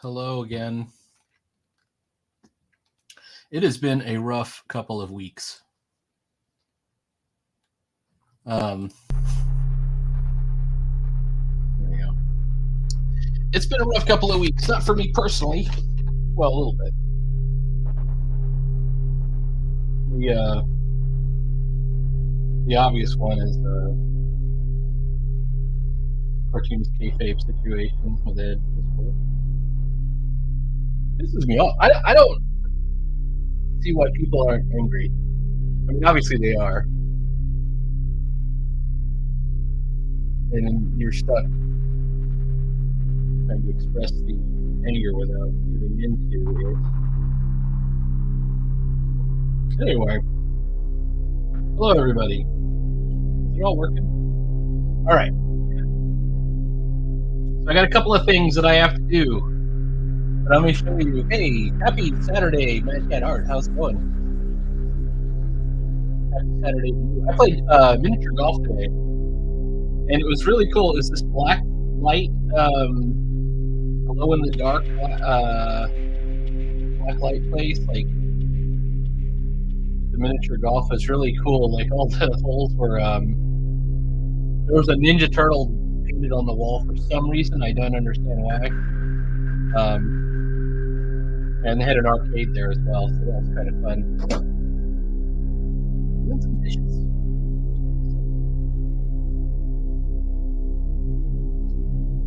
Hello again. It has been a rough couple of weeks. There we go. It's been a rough couple of weeks, not for me personally. Well, a little bit. The obvious one is the cartoonist kayfabe situation with Ed. This is me off. I don't see why people aren't angry. I mean, obviously they are. And you're stuck trying to express the anger without giving into it. Anyway. Hello, everybody. Is it all working? All right. So I got a couple of things that I have to do. But let me show you. Hey, happy Saturday, Mad Cat Art. How's it going? Happy Saturday to you. I played miniature golf today, and it was really cool. It's this black light, glow in the dark, black light place. Like the miniature golf is really cool. Like all the holes were. There was a Ninja Turtle painted on the wall for some reason. I don't understand why. And they had an arcade there as well, so that was kind of fun. And some dishes.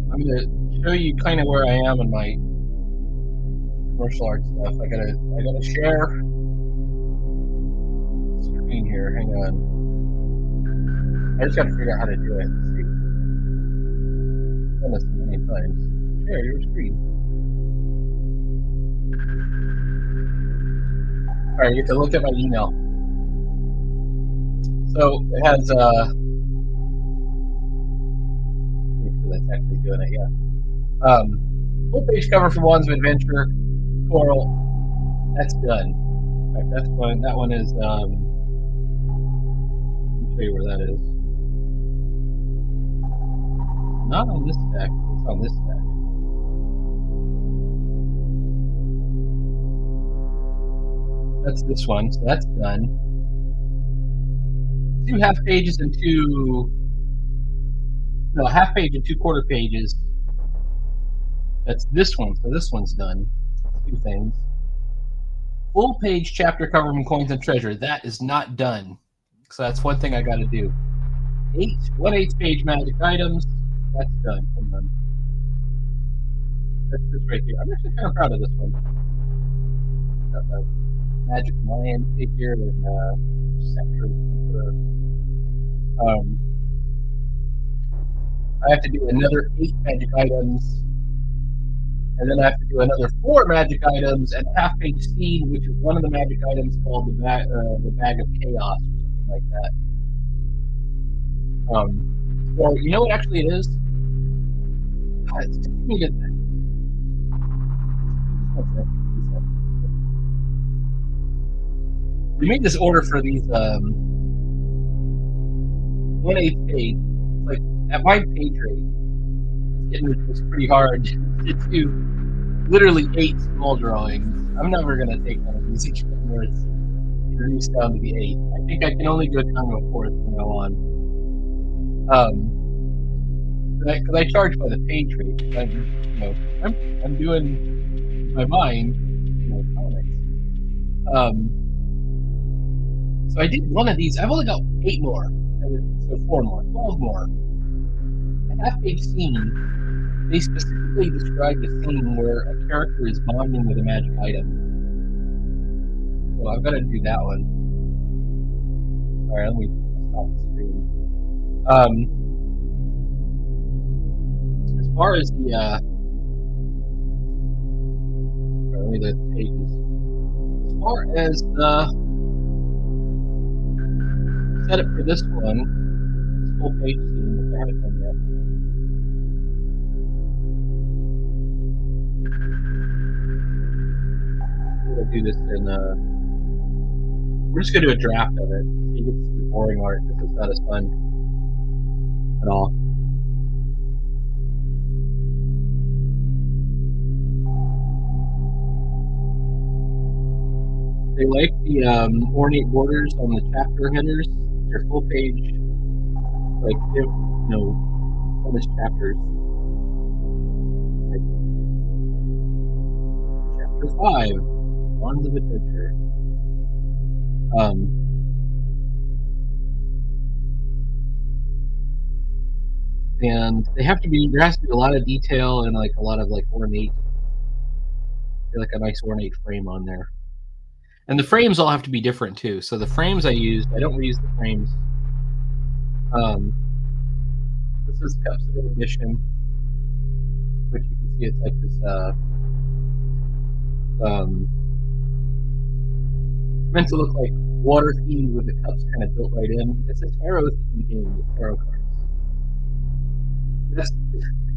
I'm going to show you kind of where I am in my commercial art stuff. I gotta share screen here. Hang on. I just got to figure out how to do it. Let's see. I've done this many times. Share your screen. All right, you get to look at my email. So it has, make sure that's actually doing it, yeah. Full page cover for Wands of Adventure, Coral. That's done. In fact, that one is, let me show you where that is. Not on this stack, it's on this stack. That's this one, so that's done. 2 half pages and a half page and 2 quarter pages. That's this one, so this one's done. 2 things. Full page chapter cover from Coins and Treasure. That is not done. So that's one thing I got to do. 1/8 page magic items. That's done. Hang on. That's this right here. I'm actually kind of proud of this one. Got the Magic Lion figure and scepter. I have to do another 8 magic items, and then I have to do another 4 magic items and a half-page scene, which is one of the magic items called the Bag of Chaos or something like that. So you know what actually it is? It's taking me to. We made this order for these 1/8 page. Like at my page rate, it's pretty hard to do literally 8 small drawings. I'm never gonna take one of these each one where it's reduced down to the 8. I think I can only go down to a 4th from now on. Because I charge by the page rate. I'm doing my mind, comics. So I did one of these. I've only got 8 more, so 4 more, 12 more. A half-page scene. They specifically described a scene where a character is bonding with a magic item. So I've got to do that one. Alright, let me stop the screen. As far as the let me look at the pages. As far as the setup for this one, this full page scene, which I haven't done yet. We're gonna do this in we're just gonna do a draft of it, so you get to see the boring art because it's not as fun at all. They like the ornate borders on the chapter headers. They're full page, like bonus chapters. Like chapter 5, Wands of Adventure. And there has to be a lot of detail and like a lot of like ornate, like a nice ornate frame on there. And the frames all have to be different too. So the frames I used, I don't reuse the frames. This is Capsule Edition, which you can see it's like this meant to look like water themed with the cups kind of built right in. It's a tarot themed game with tarot cards. This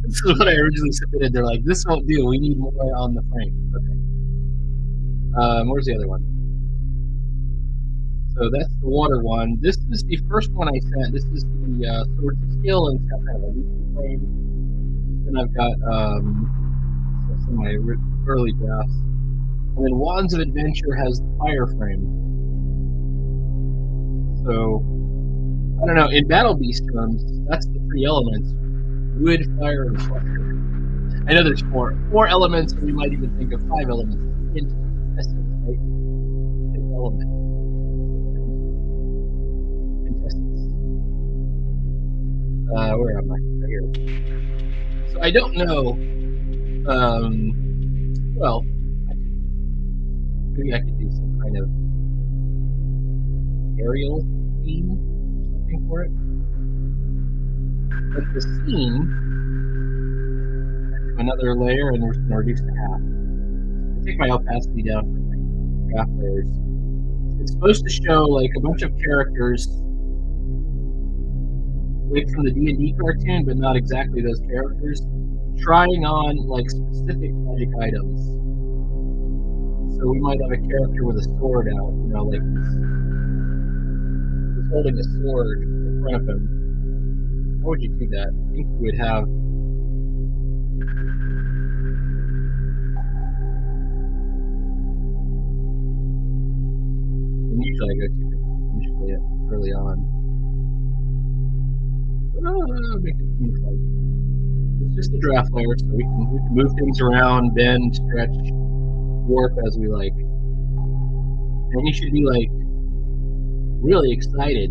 is what I originally submitted. They're like, this won't do. We need more on the frame. Okay. Where's the other one? So that's the water one. This is the first one I sent. This is the Swords of Skill, and it's got kind of a loopy frame. Then I've got some of my early drafts. And then Wands of Adventure has the fire frame. So, I don't know, in Battle Beast terms, that's the 3 elements. Wood, fire, and fire. I know there's 4 elements, and we might even think of 5 elements. Essence, right? An element. Where am I? Right here. So I don't know. Well, maybe I could do some kind of aerial theme or something for it. But the scene, another layer, and we're just going to reduce to half. I take my opacity down for my draft layers. It's supposed to show like a bunch of characters like from the D&D cartoon, but not exactly those characters, trying on like specific magic items. So we might have a character with a sword out, like he's holding a sword in front of him. How would you do that? I think you would have and usually I go to initially early on. Make it unified. It's just a draft layer, so we can move things around, bend, stretch, warp as we like. And you should be like really excited.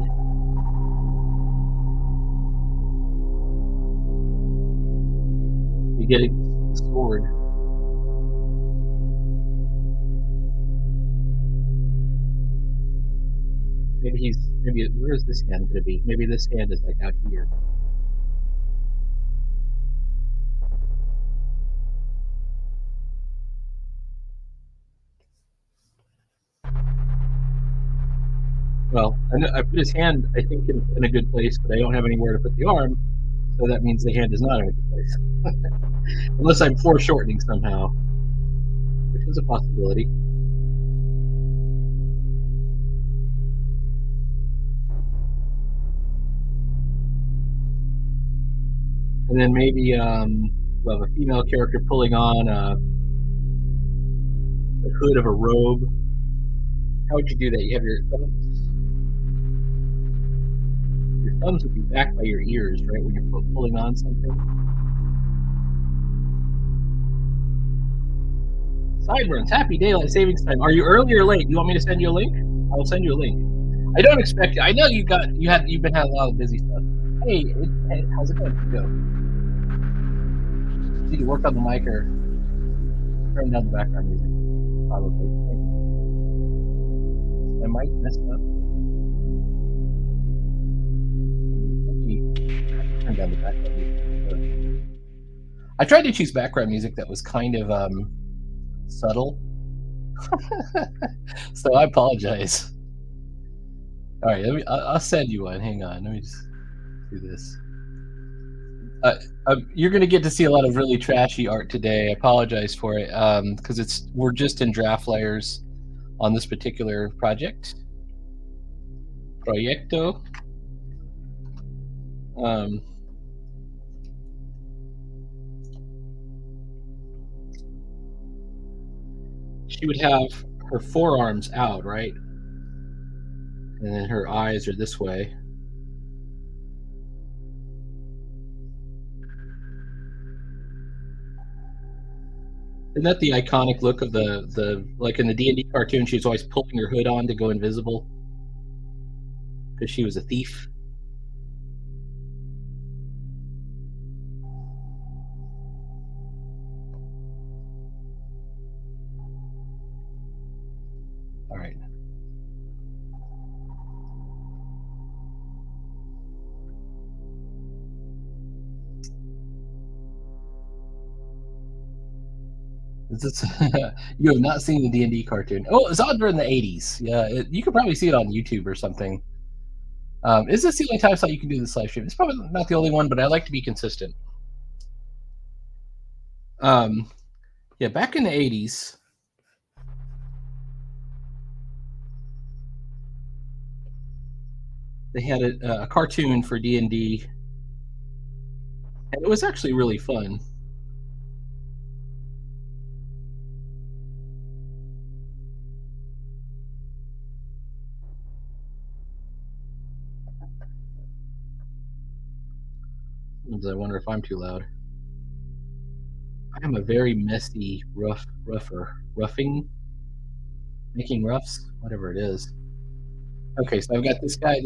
You get a sword. Maybe where is this hand gonna be? Maybe this hand is like out here. Well, I put his hand, I think, in a good place, but I don't have anywhere to put the arm, so that means the hand is not in a good place. Unless I'm foreshortening somehow, which is a possibility. And then maybe we'll have a female character pulling on the hood of a robe. How would you do that? You have your thumbs. Your thumbs would be back by your ears, right, when you're pulling on something. Sideburns, happy daylight savings time. Are you early or late? Do you want me to send you a link? I will send you a link. I don't expect you. I know you've been having a lot of busy stuff. Hey, how's it going? Go. You can work on the mic or turn down the background music. Probably. I might mess up. Turn down the background music. I tried to choose background music that was kind of subtle. So I apologize. All right, I'll send you one. Hang on, let me just do this. You're going to get to see a lot of really trashy art today. I apologize for it because we're just in draft layers on this particular project. Proyecto. She would have her forearms out, right? And then her eyes are this way. Isn't that the iconic look of the like in the D&D cartoon? She was always pulling her hood on to go invisible because she was a thief. All right. You have not seen the D&D cartoon. Oh, it's on during the 80s. Yeah, you could probably see it on YouTube or something. Is this the only time slot you can do this live stream? It's probably not the only one, but I like to be consistent. Yeah, back in the 80s, they had a cartoon for D&D, and it was actually really fun. I wonder if I'm too loud. I am a very messy, roughing, making roughs, whatever it is. Okay, so I've got this guy.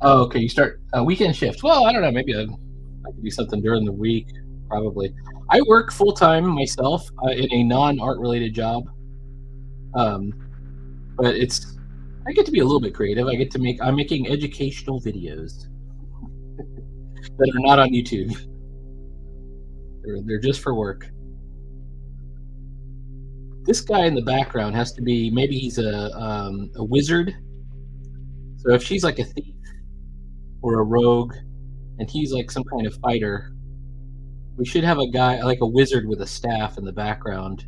Oh, okay, you start a weekend shift. Well, I don't know. Maybe I could do something during the week, probably. I work full time myself in a non-art related job, but I get to be a little bit creative. I'm making educational videos that are not on YouTube. They're just for work. This guy in the background has to be maybe he's a wizard. So if she's like a thief or a rogue, and he's like some kind of fighter, we should have a guy like a wizard with a staff in the background.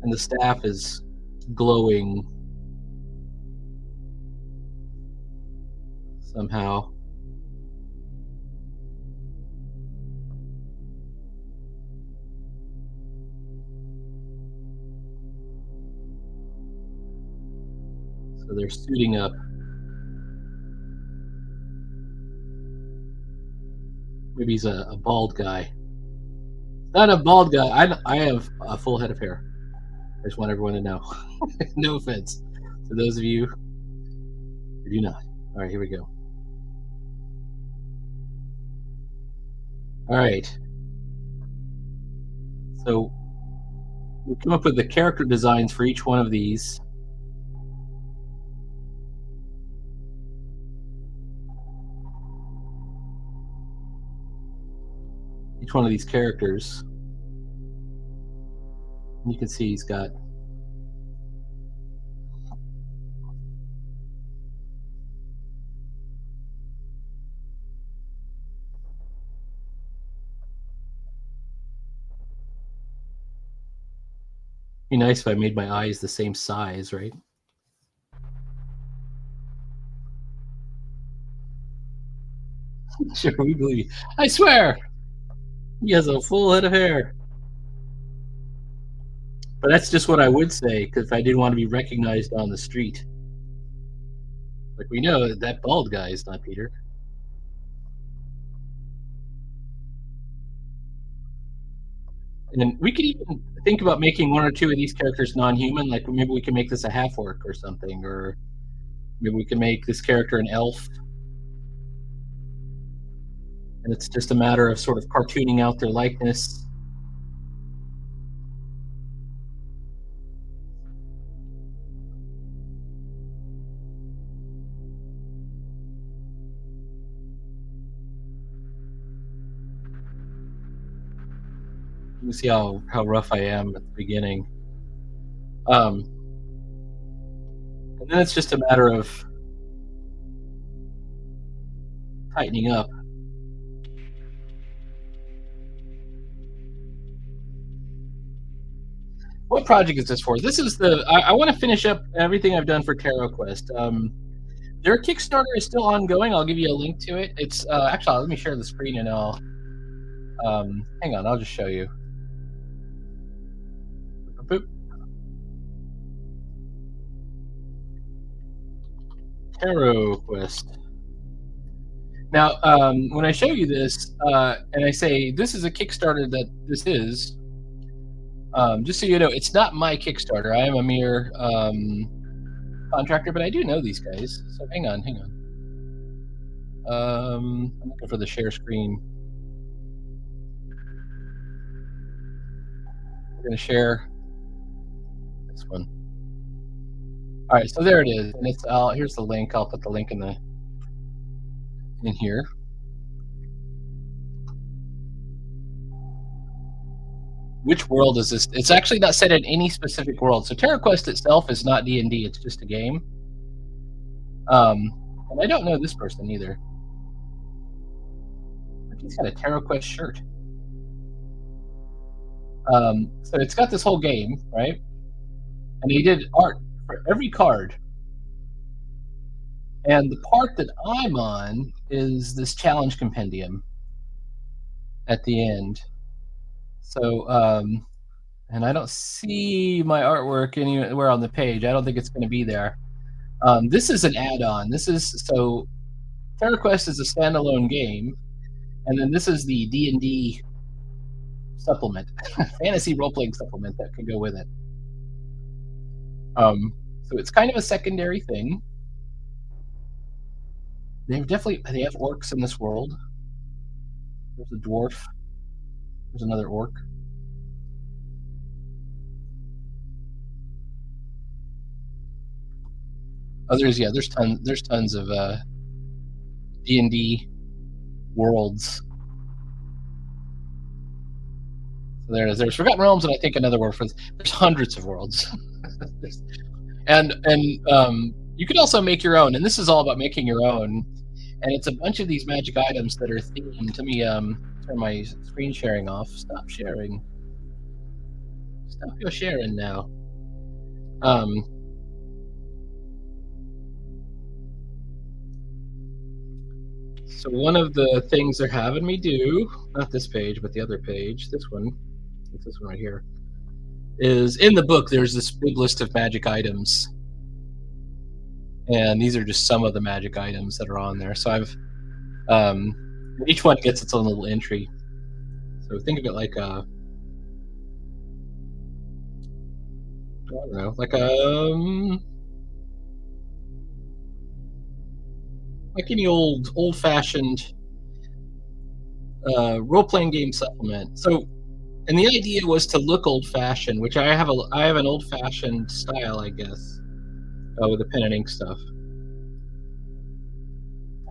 And the staff is glowing somehow. So they're suiting up. Maybe he's a bald guy. Not a bald guy. I have a full head of hair. I just want everyone to know. No offense to those of you who do not. All right, here we go. All right. So we come up with the character designs for each one of these. Each one of these characters. You can see he's got Be nice if I made my eyes the same size, right? Sure, we believe you. I swear, he has a full head of hair. But that's just what I would say, because if I didn't want to be recognized on the street. Like, we know that bald guy is not Peter. And then we could even think about making one or two of these characters non-human. Like maybe we can make this a half-orc or something, or maybe we can make this character an elf. And it's just a matter of sort of cartooning out their likeness. You see how rough I am at the beginning. And then it's just a matter of tightening up. What project is this for? This is the. I want to finish up everything I've done for Tarot Quest. Their Kickstarter is still ongoing. I'll give you a link to it. It's actually, let me share the screen and I'll. Hang on, I'll just show you. Boop. Tarot Quest. Now, when I show you this, and I say this is a Kickstarter that this is, just so you know, it's not my Kickstarter. I am a mere contractor, but I do know these guys. So hang on. I'm looking for the share screen. We're going to share this one. All right, so there it is, and it's here's the link. I'll put the link in here. Which world is this? It's actually not set in any specific world. So Tarot Quest itself is not D&D. It's just a game. And I don't know this person either. He's got a Tarot Quest shirt. So it's got this whole game, right? And he did art for every card. And the part that I'm on is this challenge compendium at the end. So, and I don't see my artwork anywhere on the page. I don't think it's going to be there. This is an add-on. This is so Tarot Quest is a standalone game, and then this is the D&D supplement, fantasy role-playing supplement that can go with it. So it's kind of a secondary thing. They have orcs in this world. There's a dwarf. There's another orc. Oh, there's tons of D&D worlds. So there's Forgotten Realms, and I think another word for this. There's hundreds of worlds. and you could also make your own, and this is all about making your own. And it's a bunch of these magic items that are themed. Let me turn my screen sharing off. Stop sharing. Stop your sharing now. So one of the things they're having me do, not this page, but the other page, this one, it's this one right here, is in the book there's this big list of magic items. And these are just some of the magic items that are on there. So I've each one gets its own little entry. So think of it like I don't know, like any old-fashioned role-playing game supplement. So, and the idea was to look old-fashioned, which I have an old-fashioned style, I guess, with the pen and ink stuff.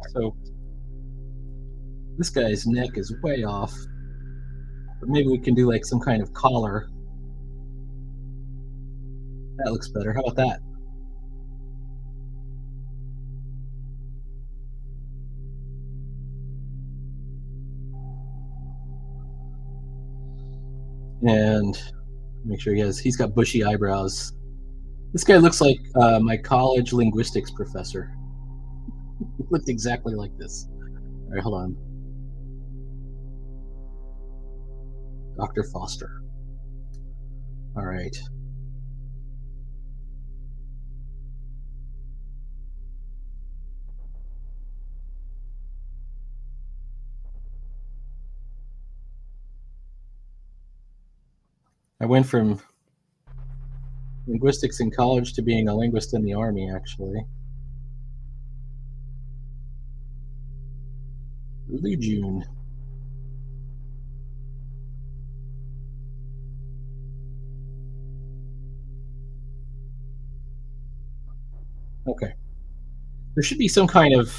So this guy's neck is way off, but maybe we can do like some kind of collar. That looks better. How about that? And Make sure he's got bushy eyebrows. This guy looks like my college linguistics professor. He looked exactly like this. All right, hold on. Dr. Foster. All right. I went from linguistics in college to being a linguist in the Army, actually. Early June. Okay. There should be some kind of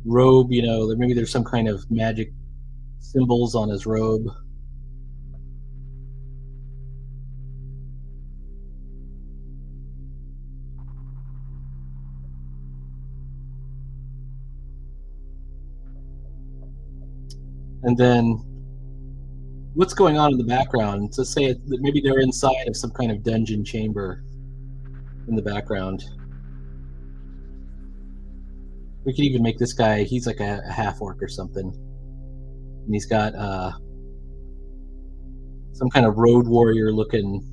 robe, maybe there's some kind of magic symbols on his robe. And then what's going on in the background? Let's say that maybe they're inside of some kind of dungeon chamber in the background. We could even make this guy, he's like a half orc or something. And he's got some kind of road warrior looking,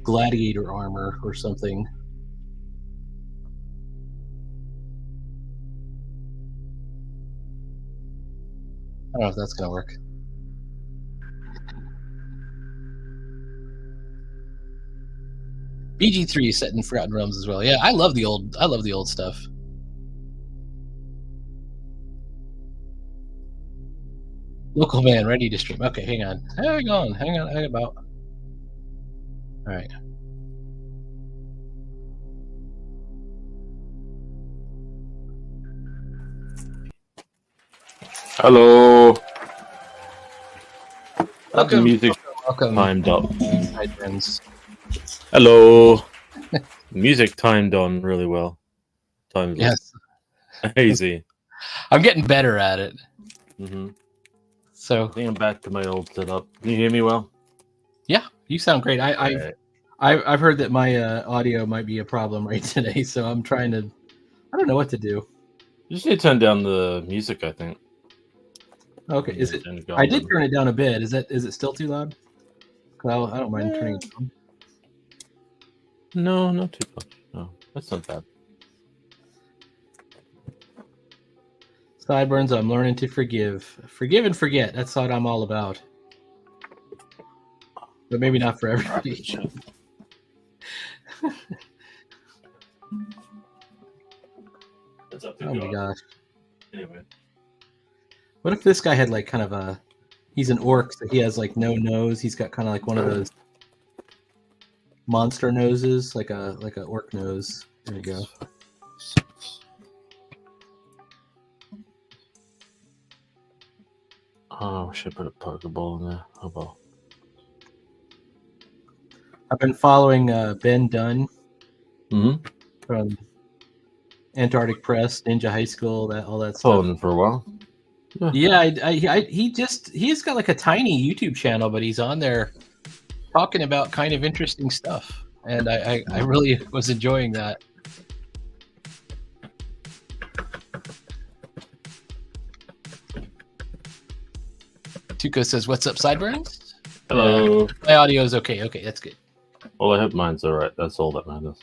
gladiator armor or something. I don't know if that's gonna work. BG3 is set in Forgotten Realms as well. Yeah, I love the old stuff. Local man ready to stream. Okay, hang on about. All right. Hello. Welcome. Music welcome. timed up. Hi, friends. Hello. Music timed on really well. Timed Yes. Hazy. I'm getting better at it. Mm-hmm. So I think I'm back to my old setup. Can you hear me well? Yeah, you sound great. I've heard that my audio might be a problem right today, so I'm trying to. I don't know what to do. You just need to turn down the music, I think. Okay, is it? I did turn it down a bit. Is it still too loud? Well, I don't mind turning it down. No, not too much. No, that's not bad. Sideburns, I'm learning to forgive. Forgive and forget. That's what I'm all about. But maybe not for everybody. Oh my gosh. Anyway. What if this guy had like kind of a... He's an orc, so he has like no nose. He's got kind of like one of those monster noses, like a orc nose. There you go. Oh, I should put a Pokeball in there. Oh well. I've been following Ben Dunn from Antarctic Press, Ninja High School, all that stuff. Following for a while. Yeah, he's got like a tiny YouTube channel, but he's on there talking about kind of interesting stuff, and I really was enjoying that. Tuco says, "What's up, Sideburns?" Hello. My audio is okay. Okay, that's good. Well, I hope mine's alright. That's all that matters.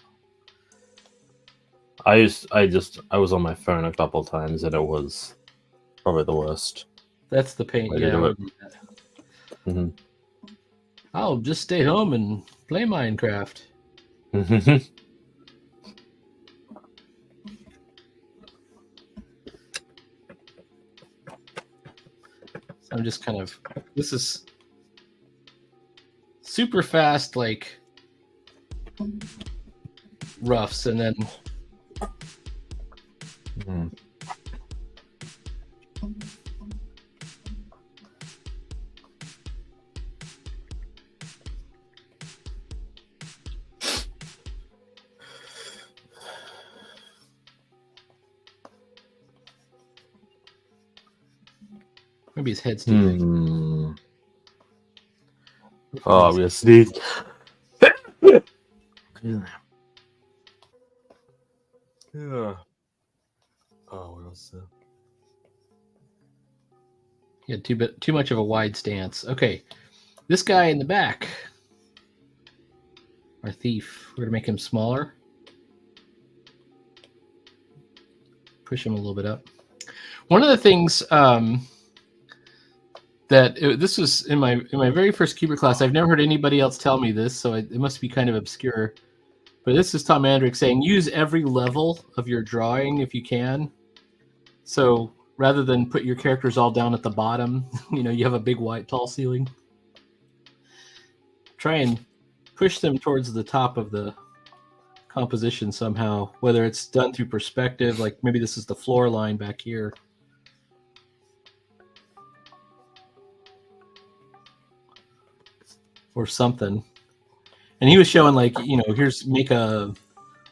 I was on my phone a couple times, and it was probably the worst. That's the pain. Yeah. I'll just stay home and play Minecraft. I'm just kind of... This is super fast, like roughs, and then Maybe his head's too big. Oh, I'm gonna sneeze. Yeah. Oh, what else? He had too much of a wide stance. Okay, this guy in the back, our thief. We're gonna make him smaller. Push him a little bit up. One of the things this was in my very first Cuber class. I've never heard anybody else tell me this, so it must be kind of obscure. But this is Tom Andrick saying use every level of your drawing if you can. So rather than put your characters all down at the bottom, you have a big white tall ceiling. Try and push them towards the top of the composition somehow, whether it's done through perspective, like maybe this is the floor line back here. Or something. And he was showing here's make a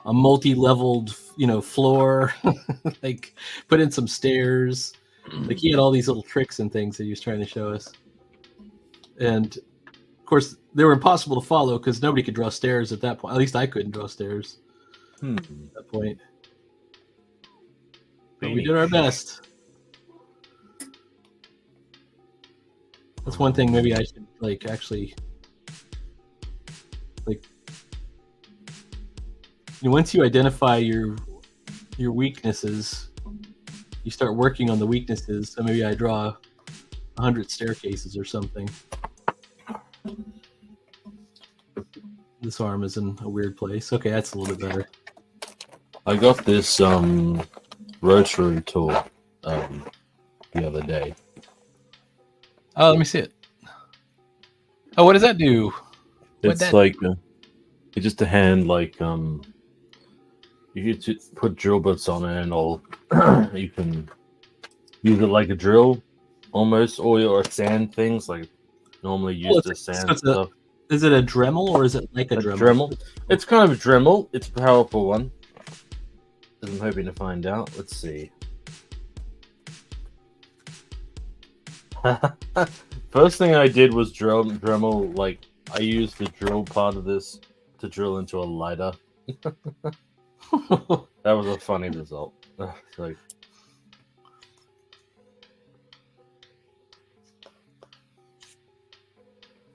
multi-leveled, floor, like put in some stairs. Like he had all these little tricks and things that he was trying to show us. And of course they were impossible to follow because nobody could draw stairs at that point. At least I couldn't draw stairs at that point. But we did our best. That's one thing maybe I should actually once you identify your weaknesses, you start working on the weaknesses. So maybe I draw 100 staircases or something. This arm is in a weird place. Okay, that's a little bit better. I got this rotary tool the other day. Oh, let me see it. Oh, what does that do? It's it's just a hand you can put drill bits on it and all. You can use it like a drill almost, or sand things like normally use the sand stuff. Is it a Dremel or is it like a Dremel? It's kind of a Dremel. It's a powerful one. I'm hoping to find out. Let's see. First thing I did was Dremel. Like I used the drill part of this to drill into a lighter. That was a funny result.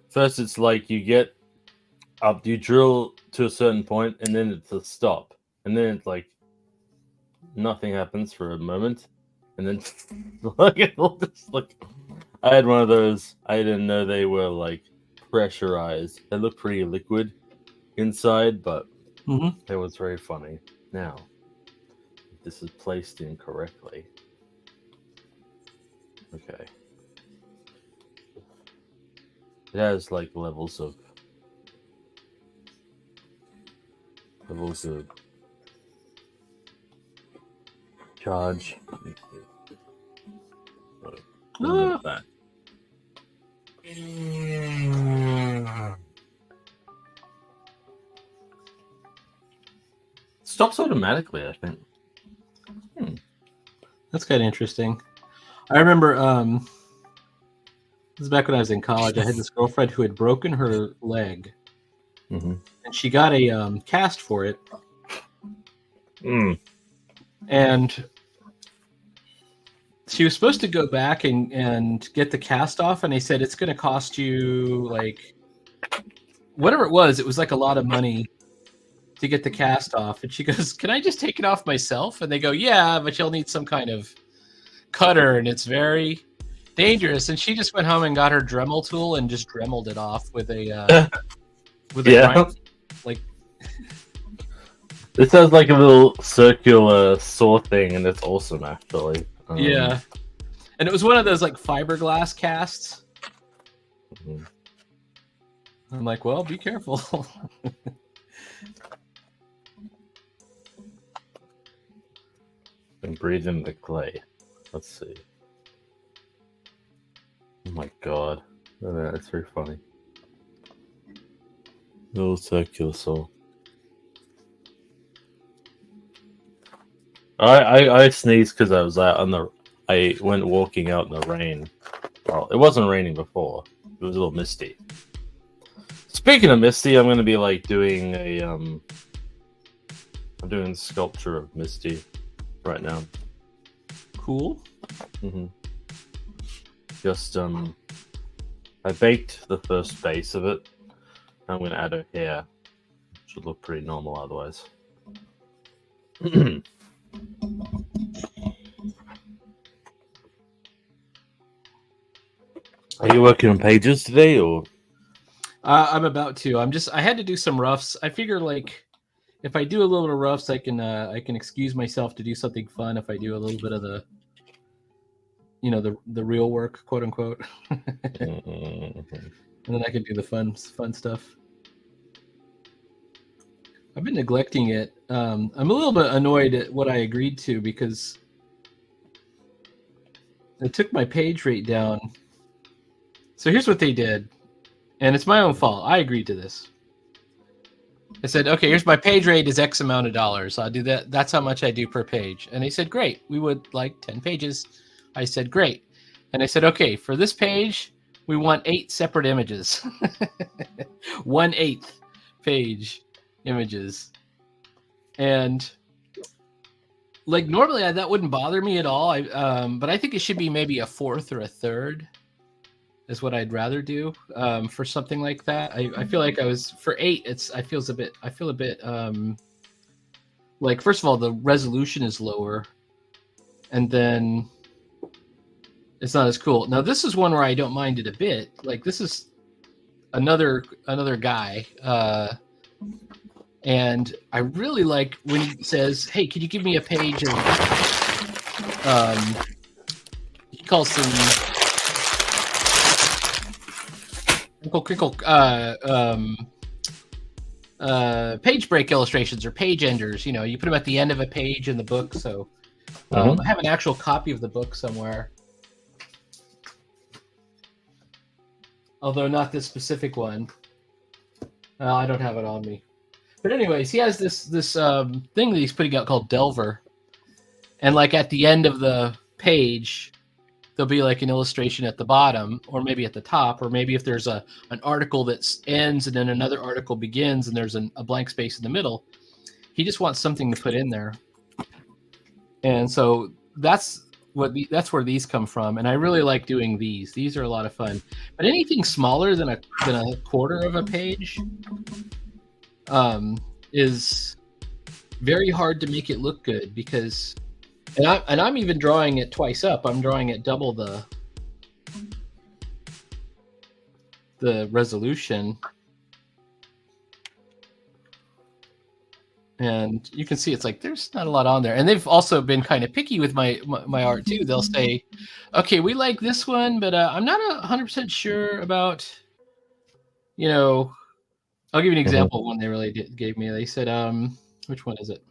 First, it's like you get up, you drill to a certain point, and then it's a stop, and then it's like nothing happens for a moment, and then I had one of those. I didn't know they were pressurized. They look pretty liquid inside, but it was very funny. Now, if this is placed in correctly. Okay. It has levels of charge. That. Stops automatically, I think. That's kind of interesting. I remember this is back when I was in college. I had this girlfriend who had broken her leg, and she got a cast for it. And she was supposed to go back and get the cast off, and they said it's going to cost you whatever it was. It was a lot of money to get the cast off. And she goes, "Can I just take it off myself?" And they go, "Yeah, but you'll need some kind of cutter, and it's very dangerous." And she just went home and got her Dremel tool and just Dremeled it off with a This has a little circular saw thing, and it's awesome actually. Yeah, and it was one of those fiberglass casts. I'm like, well, be careful. And breathe in the clay. Let's see. Oh my god. That's very funny. Little circular saw. I sneezed because I was out I went walking out in the rain Well, it wasn't raining before. It was a little misty. Speaking of Misty, I'm going to be like doing a I'm doing the sculpture of Misty right now. Cool. Mm-hmm. Just I baked the first base of it. I'm going to add her hair. Should look pretty normal otherwise. Are you working on pages today, or? I'm about to. I had to do some roughs. I figure like if I do a little bit of roughs, I can excuse myself to do something fun if I do a little bit of the the real work, quote unquote. And then I can do the fun stuff. I've been neglecting it. I'm a little bit annoyed at what I agreed to because it took my page rate down. So here's what they did. And it's my own fault. I agreed to this. I said, okay, here's my page rate is X amount of dollars. I'll do that. That's how much I do per page. And they said, great. We would like 10 pages. I said, great. And I said, okay, for this page, we want 8 separate images. 1/8 page images. And like normally that wouldn't bother me at all. But I think it should be maybe a 1/4 or a 1/3. Is what I'd rather do for something like that. I feel like for 8. I feel a bit like, first of all, the resolution is lower, and then it's not as cool. Now this is one where I don't mind it a bit. Like this is another guy, and I really like when he says, "Hey, can you give me a page of?" He calls them crinkle page break illustrations or page enders. You put them at the end of a page in the book. So I have an actual copy of the book somewhere, although not this specific one. I don't have it on me. But anyways, he has this thing that he's putting out called Delver, and like at the end of the page, there'll be like an illustration at the bottom, or maybe at the top, or maybe if there's an article that ends and then another article begins and there's a blank space in the middle. He just wants something to put in there. And so that's where these come from. And I really like doing these. These are a lot of fun. But anything smaller than a 1/4 of a page is very hard to make it look good because. And I'm even drawing it twice up. I'm drawing it double the resolution. And you can see it's like there's not a lot on there. And they've also been kind of picky with my art too. They'll say, okay, we like this one, but I'm not 100% sure about, I'll give you an example of one they really gave me. They said, which one is it?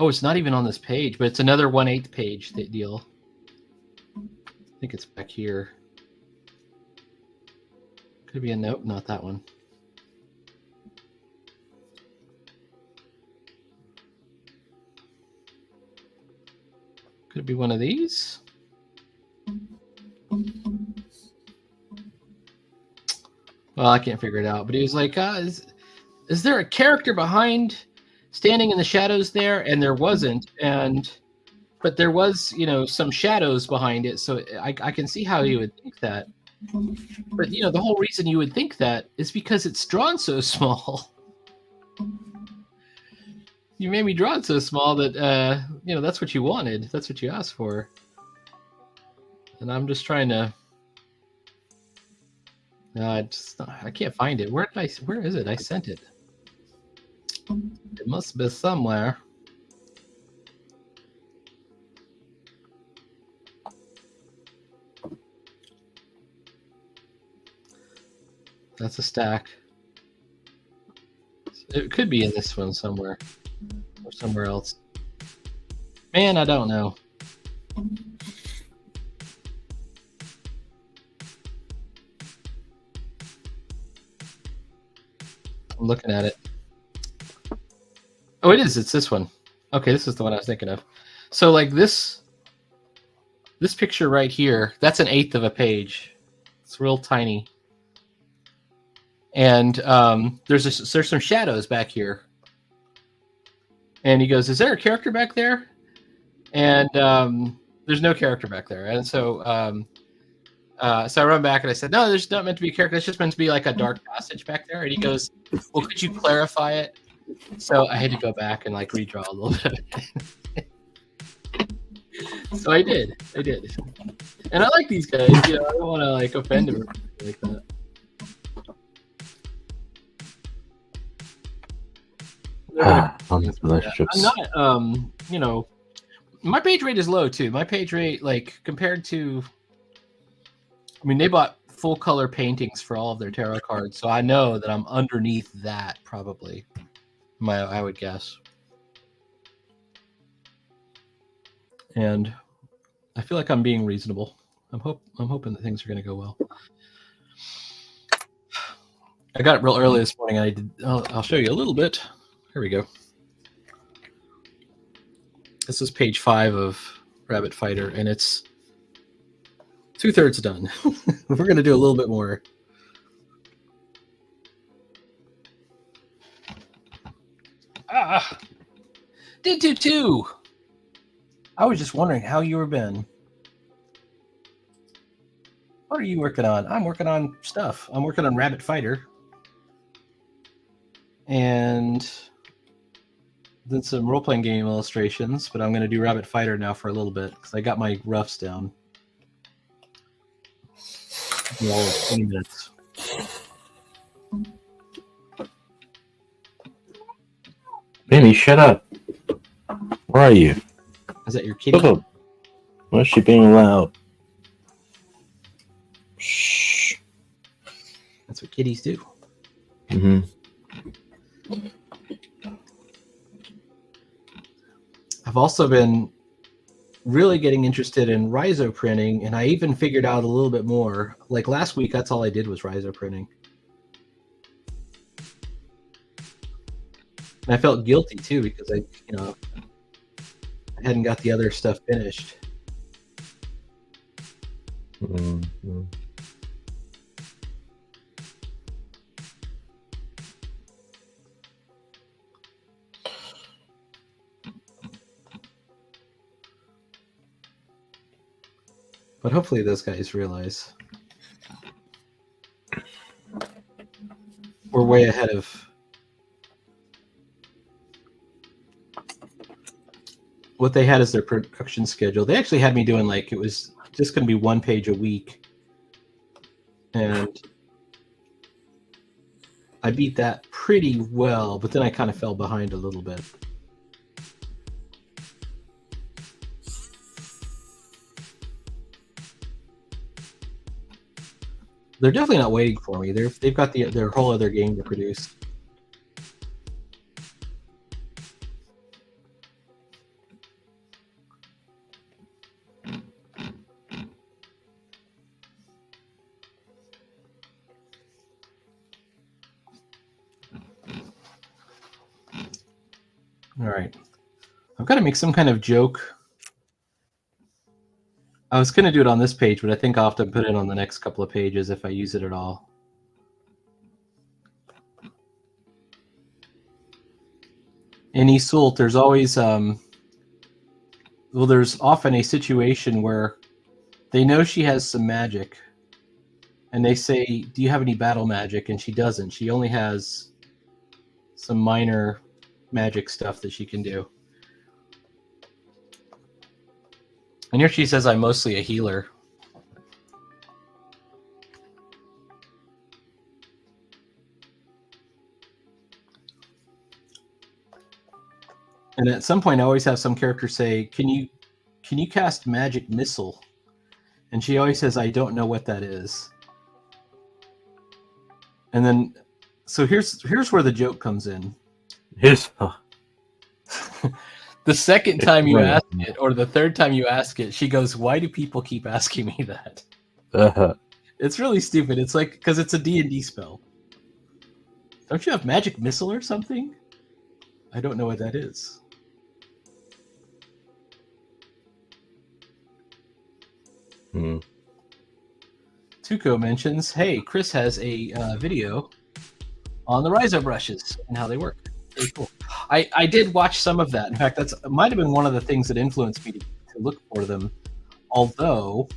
It's not even on this page, but it's another 1/8 page deal. I think it's back here. Could be a note, not that one. Could it be one of these? Well, I can't figure it out, but he was like, is there a character behind standing in the shadows there? And there wasn't, but there was, some shadows behind it. So I can see how you would think that. But, the whole reason you would think that is because it's drawn so small. You made me draw it so small that, that's what you wanted. That's what you asked for. And I'm just trying to... I can't find it. Where is it? I sent it. It must be somewhere. That's a stack. It could be in this one somewhere. Or somewhere else. Man, I don't know. I'm looking at it. Oh, it is. It's this one. Okay, this is the one I was thinking of. So like this picture right here, that's 1/8 of a page. It's real tiny. And there's some shadows back here. And he goes, "Is there a character back there?" And there's no character back there. And so so I run back and I said, "No, there's not meant to be a character. It's just meant to be like a dark passage back there." And he goes, "Well, could you clarify it?" So I had to go back and like redraw a little bit. So I did. And I like these guys. You know, I don't want to like offend them or anything like that. Relationships. I'm not, you know, my page rate is low too. My page rate, like compared to, I mean, they bought full color paintings for all of their tarot cards, so I know that I'm underneath that probably. I would guess. And I feel like I'm being reasonable. I'm hoping that things are going to go well. I got it real early this morning. I'll show you a little bit. Here we go. This is page 5 of Rabbit Fighter, and it's 2/3 done. We're going to do a little bit more. Did too. I was just wondering how you were been. What are you working on? I'm working on stuff. I'm working on Rabbit Fighter. And then some role-playing game illustrations, but I'm going to do Rabbit Fighter now for a little bit because I got my roughs down. All 20 minutes. Benny, shut up. Where are you? Is that your kitty? Oh, why is she being loud? Shh. That's what kitties do. Mm-hmm. I've also been really getting interested in Rhizo printing, and I even figured out a little bit more. Like last week, that's all I did was Rhizo printing. And I felt guilty too because I hadn't got the other stuff finished. Mm-hmm. But hopefully those guys realize we're way ahead of what they had as their production schedule. They actually had me doing like, it was just going to be 1 page a week. And I beat that pretty well, but then I kind of fell behind a little bit. They're definitely not waiting for me. They've got their whole other game to produce. All right. I've got to make some kind of joke. I was going to do it on this page, but I think I'll have to put it on the next couple of pages if I use it at all. In Iseult, there's always, there's often a situation where they know she has some magic, and they say, "Do you have any battle magic?" And she doesn't. She only has some minor magic stuff that she can do. And here she says, "I'm mostly a healer." And at some point, I always have some character say, "Can you cast magic missile?" And she always says, "I don't know what that is." And then, so here's where the joke comes in. The second time you ask it, or the third time you ask it, she goes, "Why do people keep asking me that?" It's really stupid. It's like, because it's a D&D spell. Don't you have magic missile or something? I don't know what that is. Tuco mentions, hey, Chris has a video on the Rhizo brushes and how they work. Very cool. I did watch some of that. In fact, that's might have been one of the things that influenced me to look for them. Although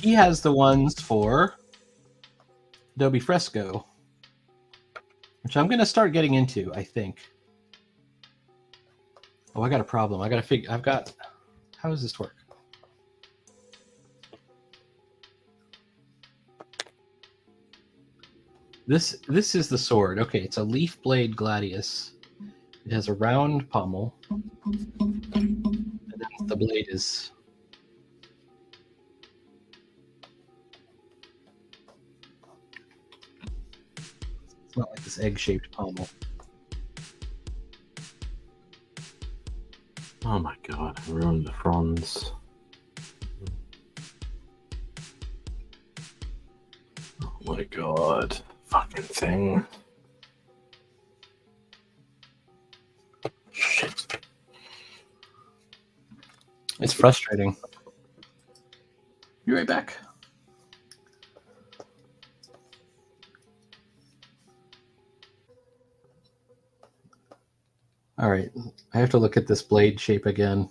he has the ones for Adobe Fresco, which I'm going to start getting into, I think. Oh, I got a problem. I got to figure. How does this work? This is the sword. Okay, it's a leaf blade gladius. It has a round pommel, and then the blade is. It's not like this egg-shaped pommel. Oh my god, I ruined the fronds. Oh my god. Fucking thing. Shit. It's frustrating. Be right back. All right, I have to look at this blade shape again.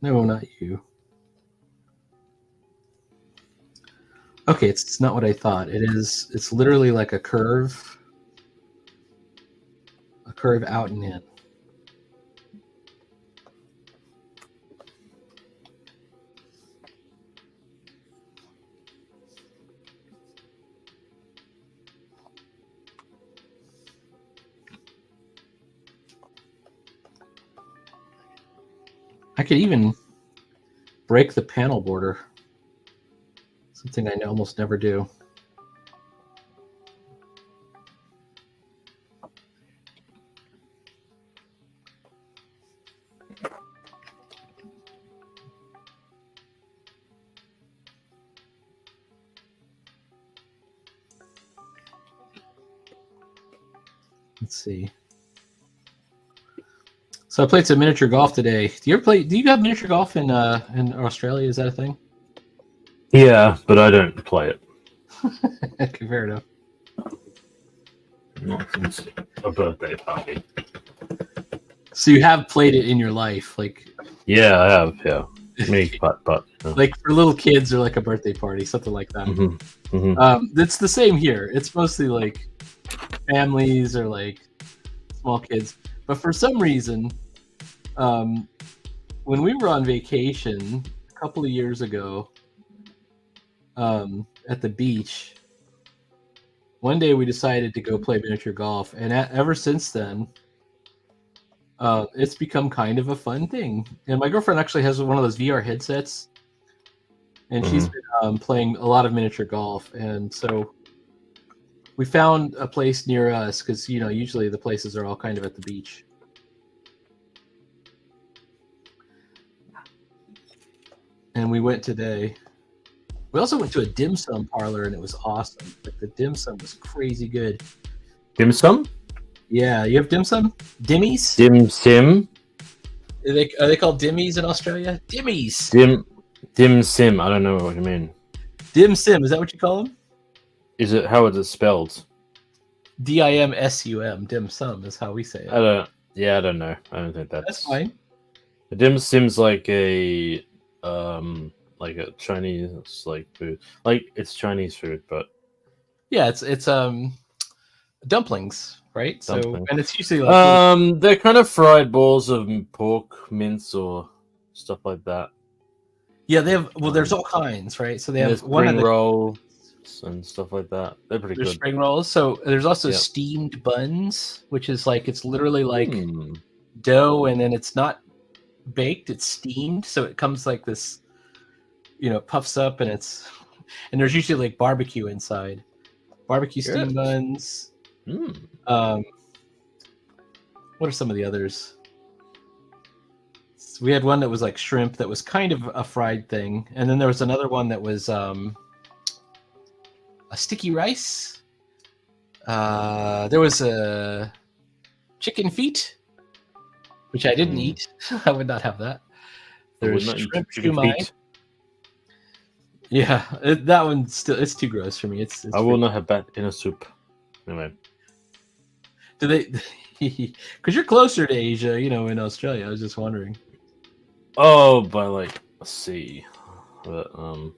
No, not you. Okay, it's not what I thought. It's literally like a curve out and in. I could even break the panel border. Something I almost never do. Let's see. So I played some miniature golf today. Do you have miniature golf in Australia? Is that a thing? Yeah, but I don't play it. Okay, fair enough. Not since a birthday party. So you have played it in your life, like? Yeah, I have. Yeah, me, but like for little kids or like a birthday party, something like that. Mm-hmm. Mm-hmm. It's the same here. It's mostly like families or like small kids. But for some reason, when we were on vacation a couple of years ago, at the beach, one day we decided to go play miniature golf, and ever since then, it's become kind of a fun thing. And my girlfriend actually has one of those VR headsets, and she's been playing a lot of miniature golf. And so we found a place near us because usually the places are all kind of at the beach. And we went today. We also went to a dim sum parlor, and it was awesome. Like the dim sum was crazy good. Dim sum? Yeah, you have dim sum? Dimmies? Dim sim? Are they called dimmies in Australia? Dimmies. Dim sim. I don't know what you mean. Dim sim. Is that what you call them? Is it? How is it spelled? DIMSUM. Dim sum is how we say it. I don't know. I don't think that's fine. The dim sim's like a Chinese food. Like it's Chinese food, but yeah, it's dumplings, right? Dumplings. So and it's usually like they're kind of fried balls of pork mince or stuff like that. Yeah, they have. Well, there's all kinds, right? So they have spring rolls and stuff like that. They're pretty good. Spring rolls. So there's also steamed buns, which is like it's literally like dough, and then it's not baked; it's steamed. So it comes like this, puffs up, and there's usually like barbecue inside. Barbecue steamed buns. What are some of the others? So we had one that was like shrimp that was kind of a fried thing, and then there was another one that was a sticky rice. There was a chicken feet, which I didn't eat. I would not have that. There's shrimp shumai. Yeah, that one it's too gross for me. It's I will not have that in a soup. Anyway. Do they? Because you're closer to Asia, in Australia. I was just wondering. Oh, by like let's see, but a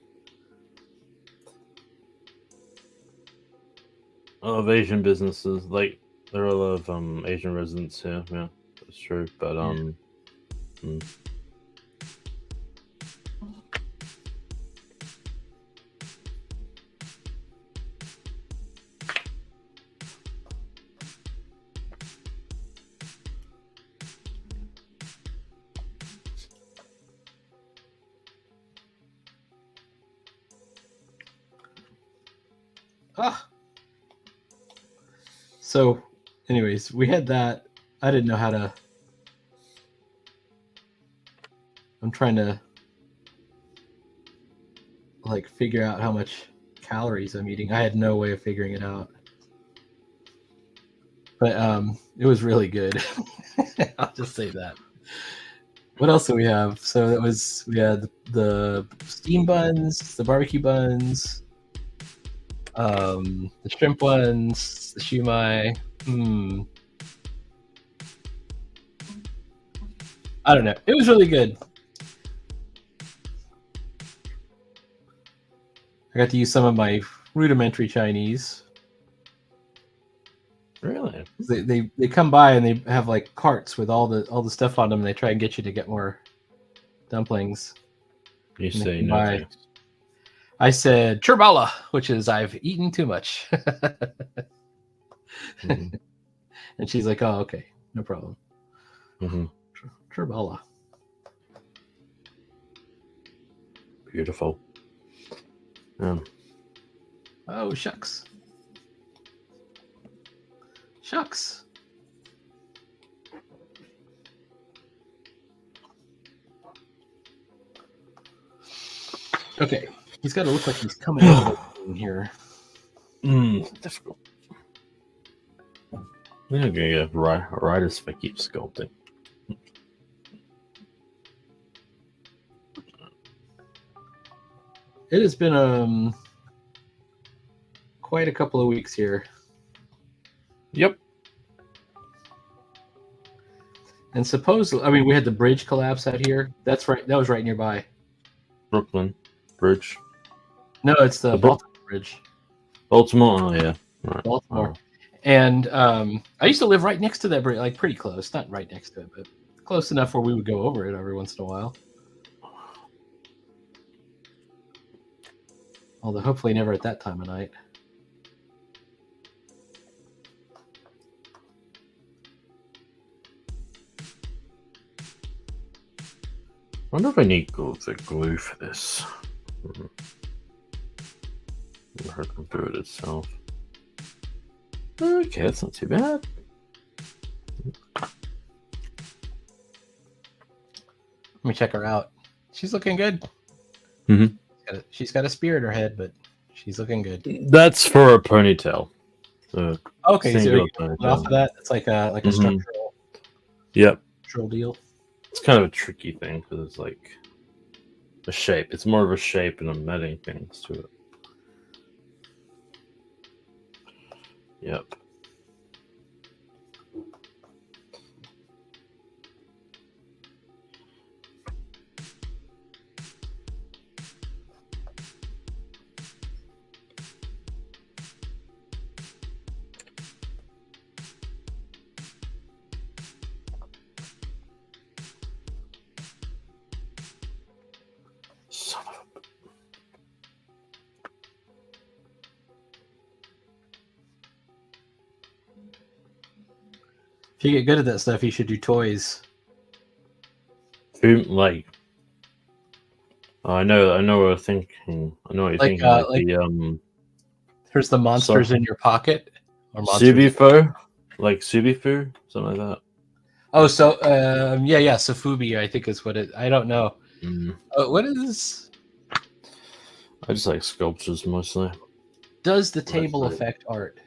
lot of Asian businesses, like there are a lot of Asian residents here. Yeah, that's true. But So, anyways, we had that. I didn't know how to. I'm trying to figure out how much calories I'm eating. I had no way of figuring it out. But it was really good. I'll just say that. What else do we have? So we had the steam buns, the barbecue buns, the shrimp ones, the shumai. I don't know. It was really good. I got to use some of my rudimentary Chinese. Really? They come by and they have like carts with all the stuff on them. And they try and get you to get more dumplings. You say no thanks. I said churbala, which is I've eaten too much. And she's like, "Oh, okay, no problem." Churbala. Beautiful. Oh, shucks. Shucks. Okay, he's got to look like he's coming out in here. Difficult. I'm gonna get riders if I keep sculpting. It has been quite a couple of weeks here. Yep. And supposedly, we had the bridge collapse out here. That's right. That was right nearby. Brooklyn Bridge. No, it's the Baltimore Bridge. Baltimore. Oh yeah. Right. Baltimore. And I used to live right next to that bridge, like pretty close. Not right next to it, but close enough where we would go over it every once in a while. Although hopefully never at that time of night. I wonder if I need the glue for this. Never come through it itself. Okay, that's not too bad. Let me check her out. She's looking good. She's got a spear in her head, but she's looking good. That's for a ponytail. Okay, so off of that, it's like a structural. Yep. Structural deal. It's kind of a tricky thing because it's like a shape. It's more of a shape and I'm adding things to it. Yep. Son of a... If you get good at that stuff, you should do toys. Like, I know what you're thinking. I know what you're thinking. Here's the monsters in your pocket. Or Subifu? Like Subifu? Something like that. Oh, so, yeah, Sofubi, I think is what it... I don't know. What is... I just like sculptures, mostly. Does the table affect art?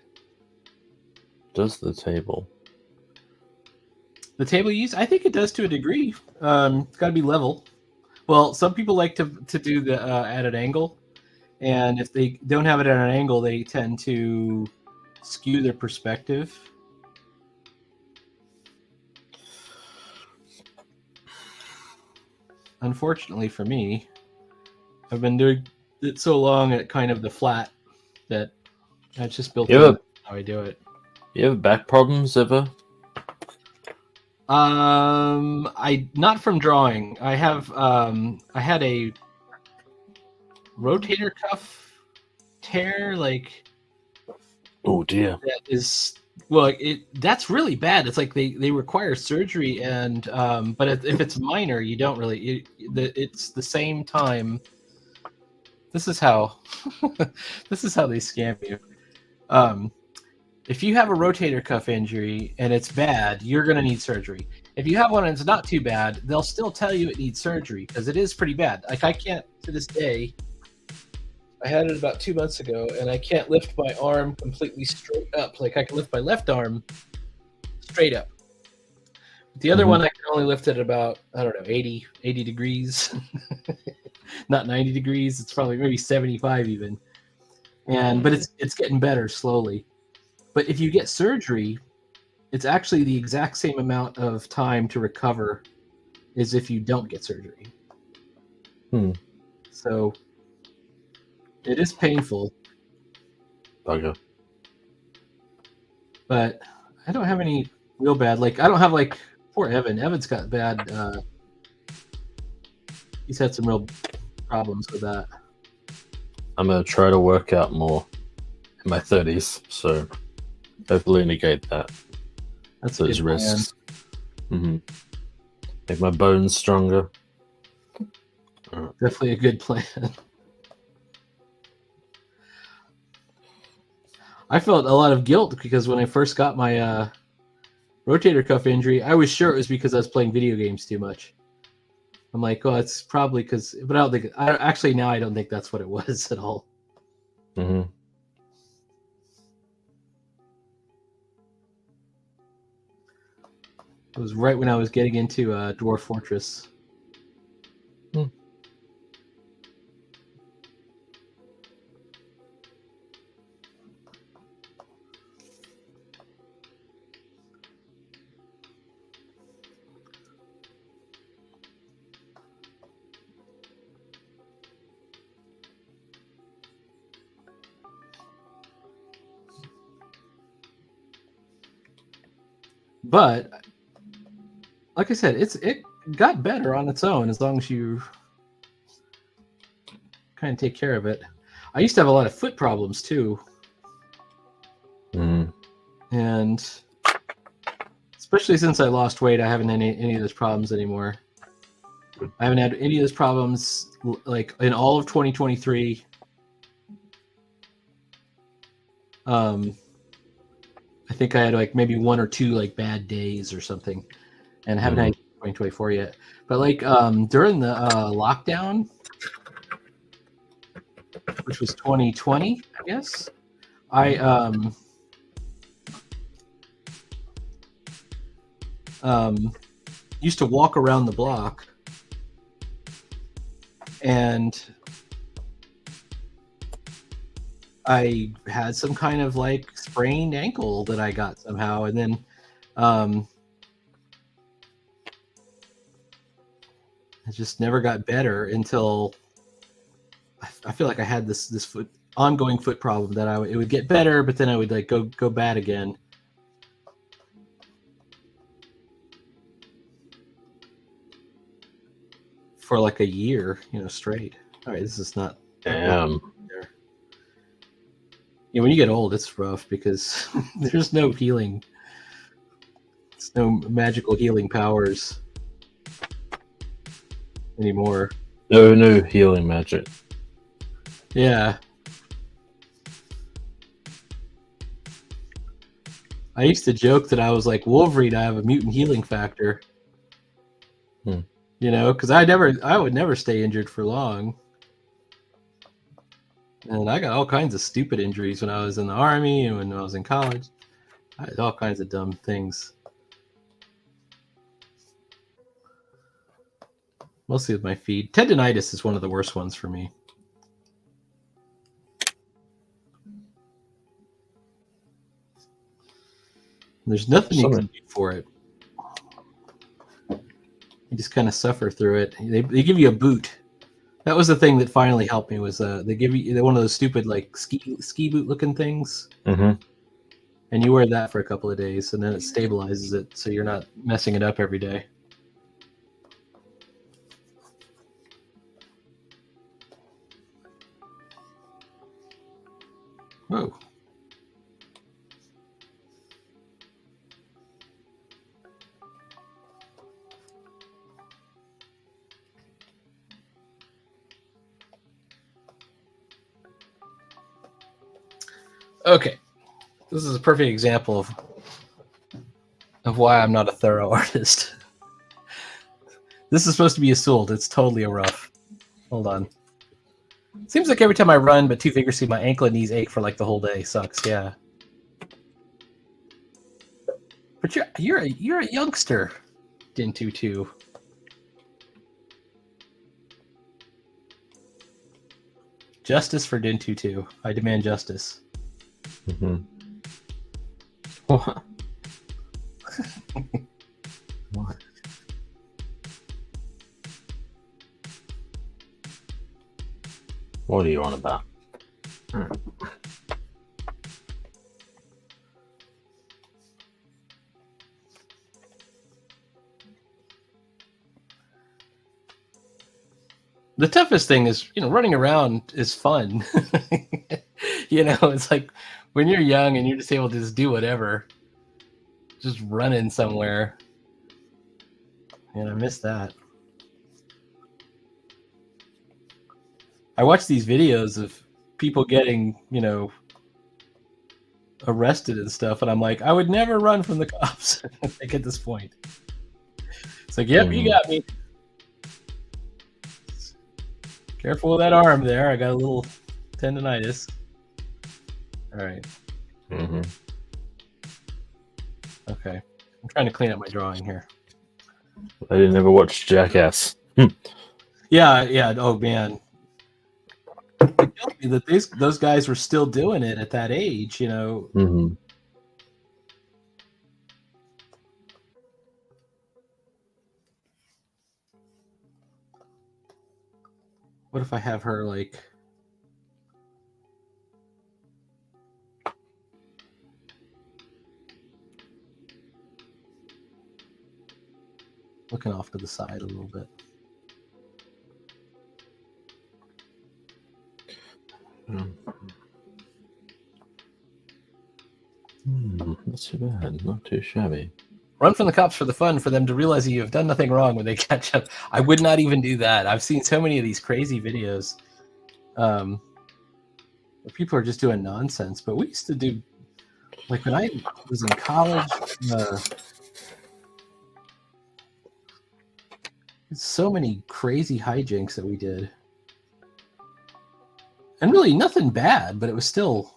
Does the table? The table you use, I think it does to a degree. It's got to be level. Well, some people like to do the at an angle, and if they don't have it at an angle, they tend to skew their perspective. Unfortunately for me, I've been doing it so long at kind of the flat that I've just built in how I do it. You have back problems ever? I not from drawing. I have I had a rotator cuff tear, like. Oh dear. That is well, that's really bad. It's like they require surgery, and but if it's minor, you don't really. It's the same time. This is how this is how they scam you. If you have a rotator cuff injury and it's bad, you're going to need surgery. If you have one and it's not too bad, they'll still tell you it needs surgery because it is pretty bad. Like I can't to this day. I had it about 2 months ago, and I can't lift my arm completely straight up. Like I can lift my left arm straight up. The other one I can only lift it about, I don't know, 80 degrees. Not 90 degrees. It's probably maybe 75 even. But it's getting better slowly. But if you get surgery, it's actually the exact same amount of time to recover as if you don't get surgery. So it is painful. Okay. But I don't have any real bad. Like I don't have like poor Evan. Evan's got bad. He's had some real problems with that. I'm gonna try to work out more in my 30s, so hopefully negate that. That's those risks. Make my bones stronger. Definitely a good plan. I felt a lot of guilt because when I first got my rotator cuff injury, I was sure it was because I was playing video games too much. I'm like, oh, it's probably because, but I don't think. Actually, now I don't think that's what it was at all. It was right when I was getting into Dwarf Fortress. But like I said, it got better on its own as long as you kind of take care of it. I used to have a lot of foot problems too. And especially since I lost weight, I haven't had any of those problems anymore. I haven't had any of those problems like in all of 2023. I think I had like maybe 1 or 2 like bad days or something, and I haven't had 2024 yet. But like during the lockdown, which was 2020, I guess, I used to walk around the block, and I had some kind of like sprained ankle that I got somehow, and then it just never got better until I feel like I had this ongoing foot problem that it would get better, but then I would like go bad again. For like a year, straight. All right, this is not. Damn. Yeah, when you get old, it's rough because there's no healing. It's no magical healing powers anymore. No healing magic. Yeah. I used to joke that I was like Wolverine. I have a mutant healing factor. Because I would never stay injured for long. And I got all kinds of stupid injuries when I was in the Army and when I was in college. I had all kinds of dumb things. Mostly with my feet. Tendonitis is one of the worst ones for me. There's nothing you can do for it. You just kind of suffer through it. They give you a boot. That was the thing that finally helped me. Was they give you one of those stupid like ski boot looking things, and you wear that for a couple of days, and then it stabilizes it, so you're not messing it up every day. Whoa. Okay, this is a perfect example of why I'm not a thorough artist. This is supposed to be a Sewell. It's totally a rough. Hold on. Seems like every time I run, but two fingers see my ankle and knees ache for like the whole day. Sucks, yeah. But you're a youngster, Din22. Justice for Din22. I demand justice. What? What? What are you on about? The toughest thing is, running around is fun. It's like when you're young and you're just able to just do whatever, just running somewhere. And I miss that. I watch these videos of people getting, arrested and stuff, and I'm like, I would never run from the cops. Like at this point, it's like, yep, you got me. Careful with that arm there. I got a little tendonitis. All right. Okay. I'm trying to clean up my drawing here. I didn't ever watch Jackass. Yeah. Oh man. It tells me that those guys were still doing it at that age, What if I have her like looking off to the side a little bit? Not too bad. Not too shabby. Run from the cops for the fun, for them to realize that you have done nothing wrong when they catch up. I would not even do that. I've seen so many of these crazy videos where people are just doing nonsense. But we used to do, like when I was in college, so many crazy hijinks that we did. And really nothing bad, but it was still,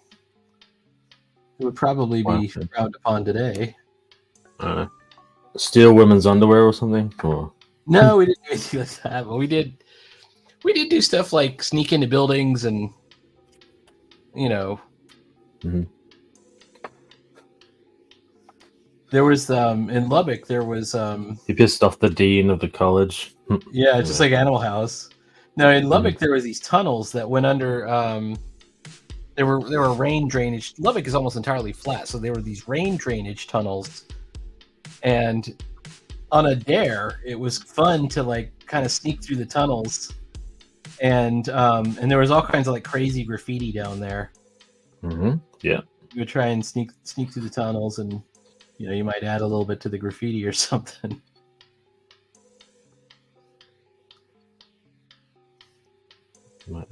it would probably be frowned upon today. Steal women's underwear or something? Or... No, we didn't do anything like that. But we did do stuff like sneak into buildings and, There was in Lubbock. There was you pissed off the dean of the college. Yeah, just like Animal House. No, in Lubbock there was these tunnels that went under. There were rain drainage. Lubbock is almost entirely flat, so there were these rain drainage tunnels. And on a dare, it was fun to like kind of sneak through the tunnels, and there was all kinds of like crazy graffiti down there. Yeah, you would try and sneak through the tunnels, and you might add a little bit to the graffiti or something. All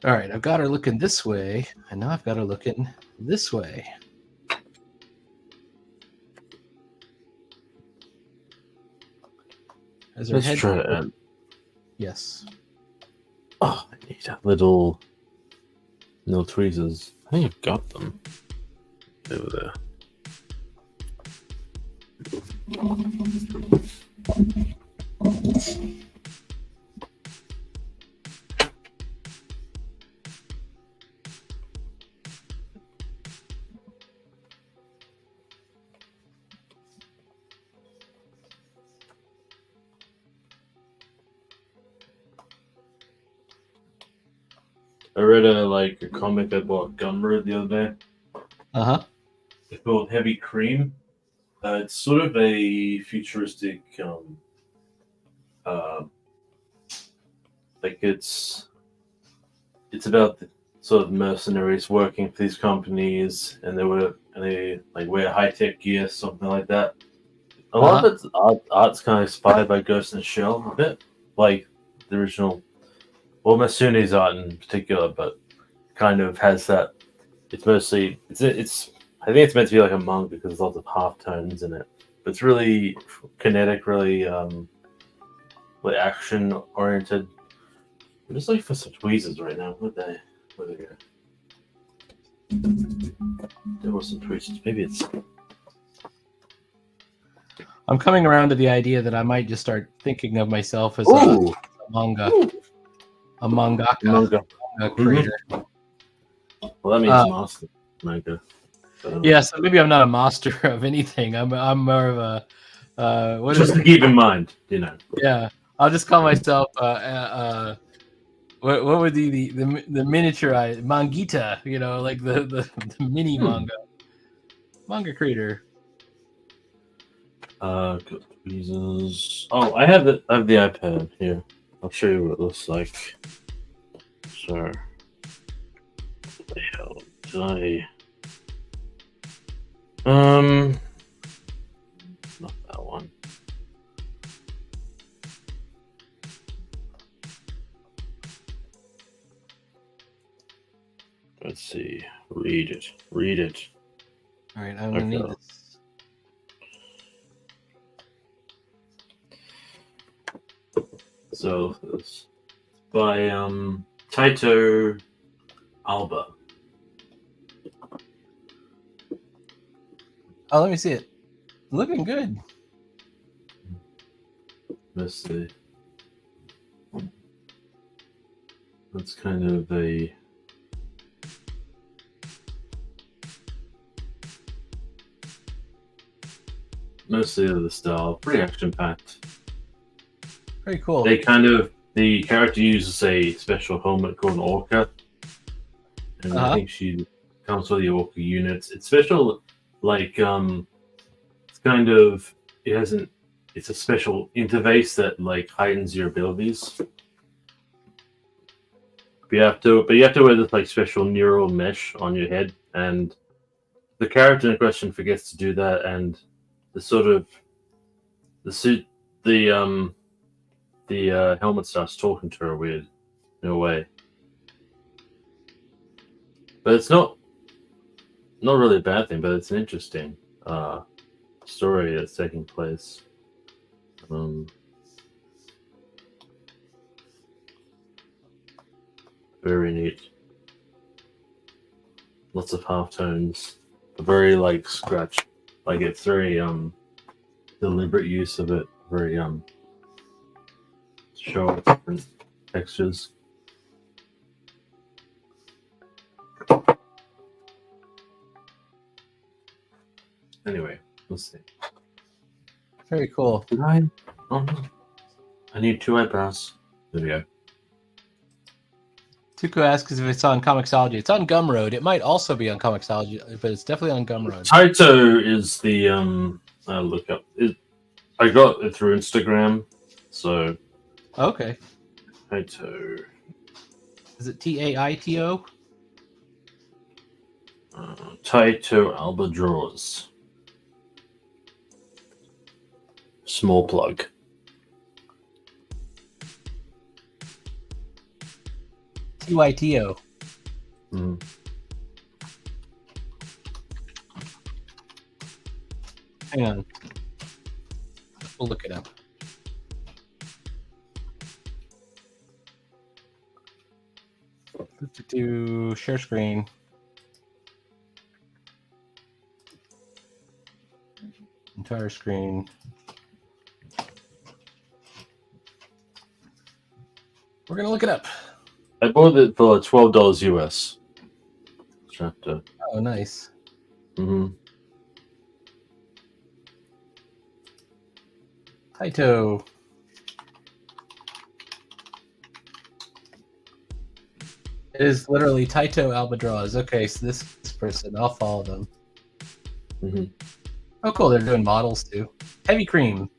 right, I've got her looking this way, and now I've got her looking this way. Let's try it. Yes. Oh, I need that little tweezers. I think I've got them over there. Yes. I read a comic I bought Gumroad the other day. Uh-huh. It's called Heavy Cream. It's sort of a futuristic, like it's about the sort of mercenaries working for these companies, and they like wear high tech gear, something like that. A lot of its art's kind of inspired by Ghost in the Shell a bit, like the original, well, Masune's art in particular, but kind of has that. It's mostly it's. I think it's meant to be like a manga because there's lots of half tones in it. But it's really kinetic, really like action oriented. I'm just looking for some tweezers right now. Where they go? There were some tweezers. Maybe it's. I'm coming around to the idea that I might just start thinking of myself as a mangaka creator. Well, that means master manga. Yeah, so maybe I'm not a master of anything. I'm more of a just to keep in mind, you know. Yeah, I'll just call myself what would be the miniaturized mangita? You know, like the mini manga creator. Tweezers. Oh, I have the iPad here. I'll show you what it looks like. So, what the hell did not that one. Let's see. Read it. All right, I'm gonna need this. So it's by Taito Alba. Oh, let me see it. Looking good. Let's see. That's kind of a mostly of the style, pretty action packed. Very cool. The character uses a special helmet called an Orca, and I think she comes with the Orca units. It's special, like it's kind of it's a special interface that like heightens your abilities. But you have to wear this like special neural mesh on your head, and the character in question forgets to do that, and the helmet starts talking to her weird in a way. But it's not really a bad thing, but it's an interesting story that's taking place. Very neat. Lots of half tones. Very like scratch. Like it's very deliberate use of it. Very show different textures. Anyway, let's see. Very cool. Did I? Oh no. I need 2 eyebrows. There we go. Tuko asks if it's on Comixology. It's on Gumroad. It might also be on Comixology, but it's definitely on Gumroad. Taito is the look up. I got it through Instagram, so. Okay. Taito. Is it Taito? Taito Alba Draws. Small plug. TYTO. Hang on. We'll look it up. To share screen. Entire screen. We're gonna look it up. I bought it for $12 US. Chapter. Oh, nice. Mm-hmm. Taito. It is literally Taito Albadraws. Okay, so this person, I'll follow them. Mm-hmm. Oh, cool. They're doing models too. Heavy Cream.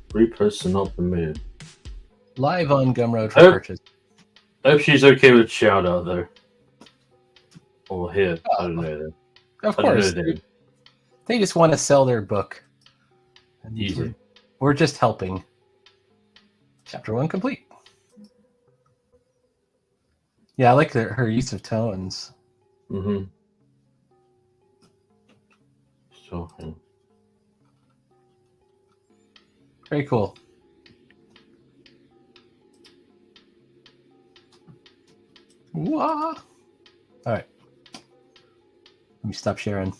3% off the mid. Live on Gumroad for purchase. I hope she's okay with shout out though. Or here. I don't know. Of course. They just want to sell their book. Easy. We're just helping. Chapter 1 complete. Yeah, I like her use of tones. Mm-hmm. So very cool. Wah! All right. Let me stop sharing.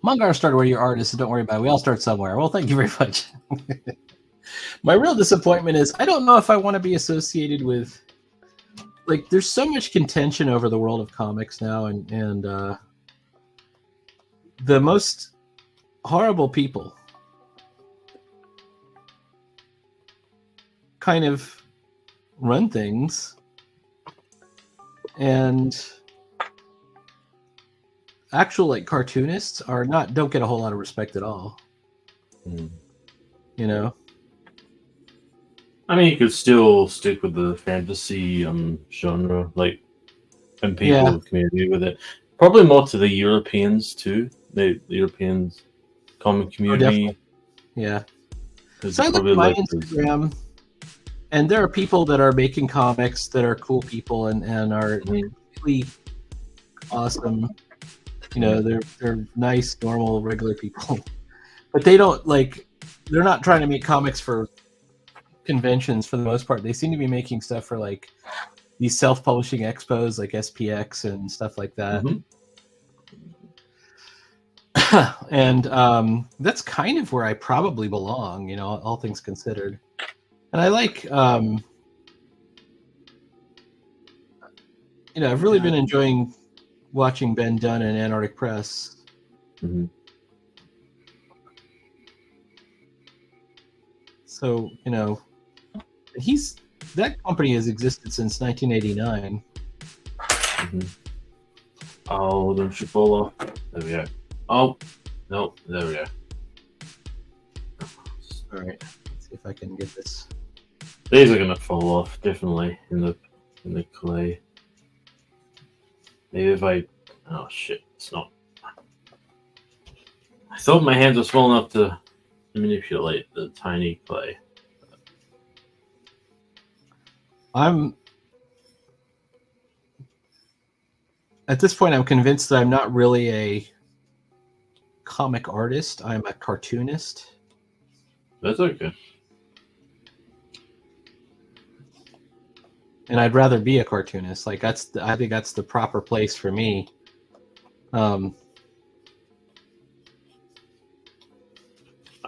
Mongar started where you're artists, so don't worry about it. We all start somewhere. Well, thank you very much. My real disappointment is I don't know if I want to be associated with, like, there's so much contention over the world of comics now, and the most horrible people kind of run things, and actual like cartoonists don't get a whole lot of respect at all. Mm. You know, I mean, you could still stick with the fantasy genre, like, and people community with it. Probably more to the Europeans too. The Europeans comic community. Yeah. So I look at my Instagram, and there are people that are making comics that are cool people and are really awesome. You know, they're nice, normal, regular people, but they don't they're not trying to make comics for conventions for the most part. They seem to be making stuff for like these self-publishing expos like SPX and stuff like that. Mm-hmm. And that's kind of where I probably belong, you know, all things considered. And I like, you know, I've really been enjoying watching Ben Dunn and Antarctic Press. Mm-hmm. So, you know, that company has existed since 1989. Mm-hmm. Oh, don't you fall off? There we go. Oh, no, there we go. All right, let's see if I can get this. These are gonna fall off definitely in the clay. Maybe if oh shit, it's not. I thought my hands were small enough to manipulate the tiny clay. At this point, I'm convinced that I'm not really a comic artist. I'm a cartoonist. That's okay. And I'd rather be a cartoonist. Like I think that's the proper place for me. I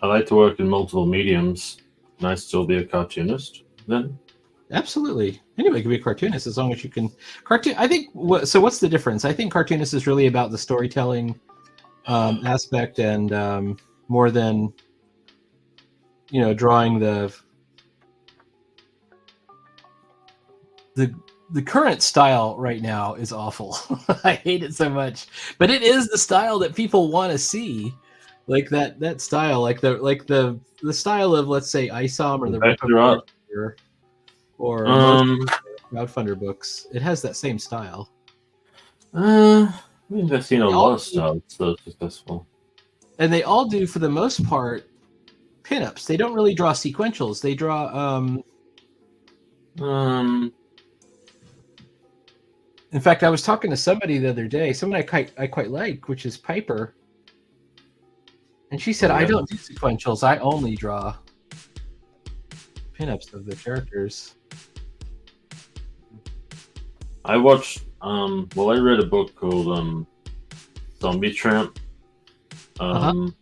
like to work in multiple mediums. Can I still be a cartoonist then? Absolutely. Anybody can be a cartoonist as long as you can cartoon. I think. So what's the difference? I think cartoonist is really about the storytelling aspect and more than, you know, drawing the current style right now is awful. I hate it so much, but it is the style that people want to see. Like that style, like the style of, let's say, ISOM or the Rip or Crowdfunder books. It has that same style. I mean, I've seen a lot of stuff that's so successful. And they all do, for the most part, pinups. They don't really draw sequentials. They draw in fact, I was talking to somebody the other day, someone I quite like, which is Piper. And she said, I don't do sequentials. I only draw pinups of the characters. I watched. I read a book called Zombie Tramp. That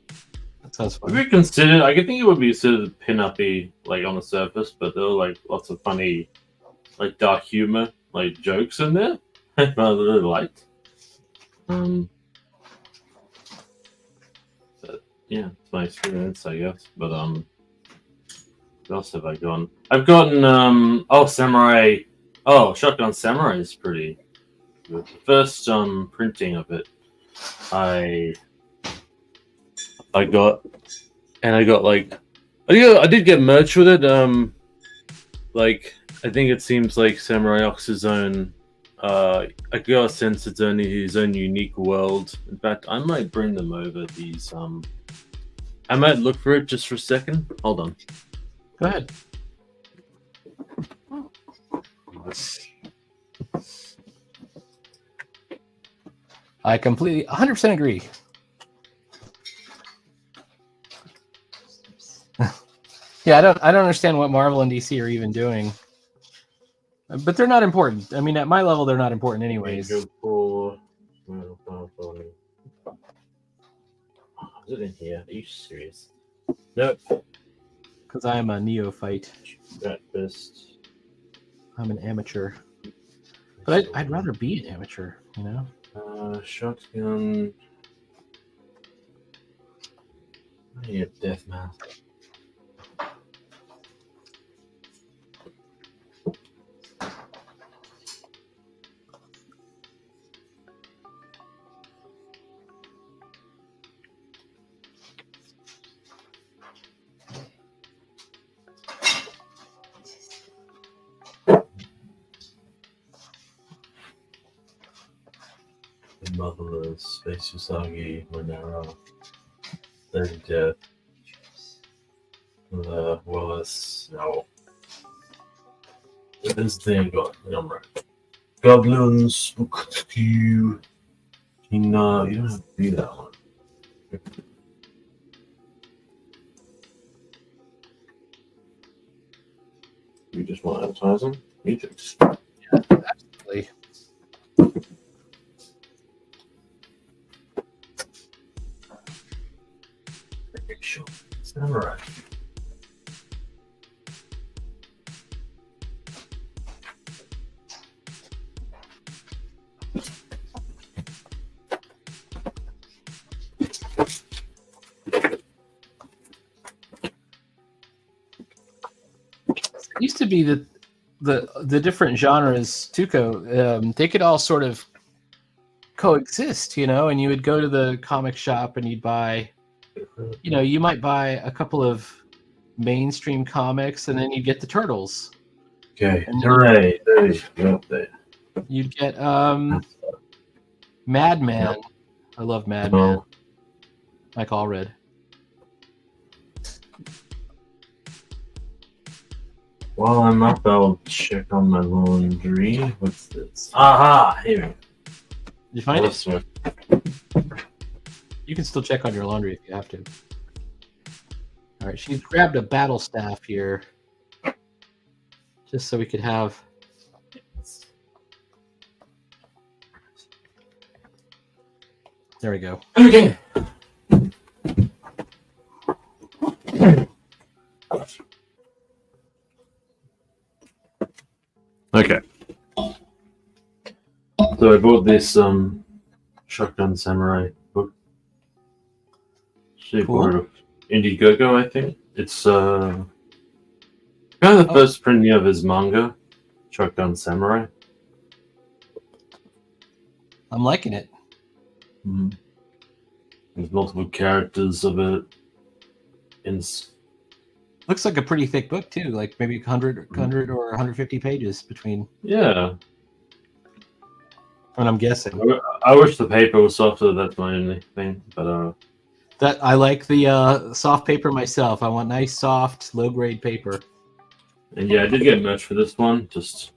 sounds fun. Would be considered. I think it would be considered pin-uppy, like on the surface, but there were like lots of funny, like dark humor, like jokes in there. I really liked. But yeah, it's my experience, I guess. But what else have I gotten? I've gotten Samurai. Oh, Shotgun Samurai is pretty good. The first printing of it, I got, and I got like, I did get merch with it. Like I think it seems like Samurai Ox's own. I got a sense it's only his own unique world. In fact, I might bring them over. These I might look for it just for a second. Hold on. Go ahead. I completely 100% agree. Yeah, I don't understand what Marvel and DC are even doing. But they're not important. I mean, at my level, they're not important anyways. Is it in here? Are you serious? Nope. Because I'm a neophyte. Breakfast. I'm an amateur. But I'd rather be an amateur, you know? Shotgun. I need a death mask. Motherless, Space Usagi, Monero, Lady Death, Wallace, no. This thing got number. Goblins, Bukatsu, Tina, you don't have to do that one. You just want advertising? Me too. Yeah, absolutely. Sure. Samurai. It used to be that the different genres, Tuco, they could all sort of coexist, you know, and you would go to the comic shop and you'd buy, you know, you might buy a couple of mainstream comics and then you get the Turtles. Okay, hooray! You'd get Madman. Yep. I love Madman. Oh. Mike Allred. While I'm up, I'll check on my laundry. What's this? Aha! Here we go. Did you find it? You can still check on your laundry if you have to. All right, she's grabbed a battle staff here, just so we could have. There we go. Okay. Okay. So I bought this Shotgun Samurai book. Cool. Of Indiegogo, I think. It's kind of the first printing of his manga, Shotgun Samurai. I'm liking it. Mm-hmm. There's multiple characters of it. Looks like a pretty thick book too, like maybe 100 or 150 pages between. Yeah. And I'm guessing. I wish the paper was softer. That's my only thing. But that I like the soft paper myself. I want nice, soft, low-grade paper. And yeah, I did get merch for this one. Just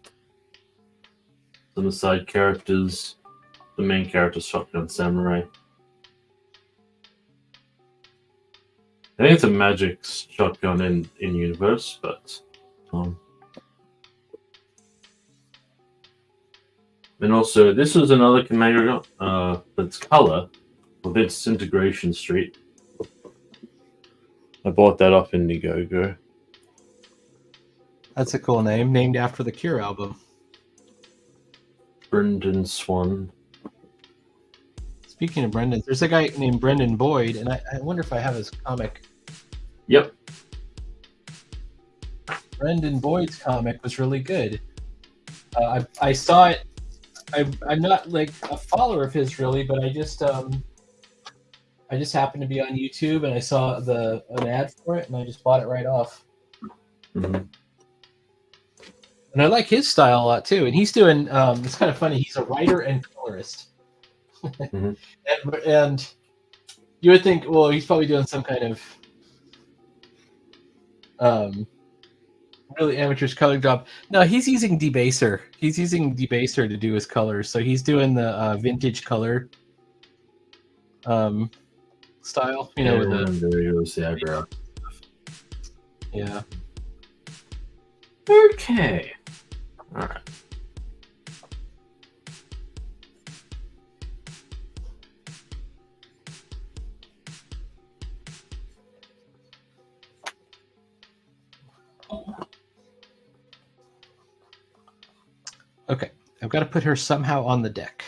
some of the side characters. The main character, Shotgun Samurai. I think it's a magic shotgun in universe, but And also, this was another manga, that's color with Disintegration Street. I bought that off Indiegogo. That's a cool name, named after the Cure album. Brendan Swan. Speaking of Brendan, there's a guy named Brendan Boyd, and I wonder if I have his comic. Yep. Brendan Boyd's comic was really good. I saw it. I'm not like a follower of his really, but I just happened to be on YouTube and I saw an ad for it and I just bought it right off. Mm-hmm. And I like his style a lot too. And he's doing it's kind of funny. He's a writer and colorist. Mm-hmm. and you would think, well, he's probably doing some kind of really amateurish color job. No, he's using Debaser. He's using Debaser to do his colors. So he's doing the vintage color style. You know, with the eyebrow. Yeah. Okay. All right. Okay, I've got to put her somehow on the deck.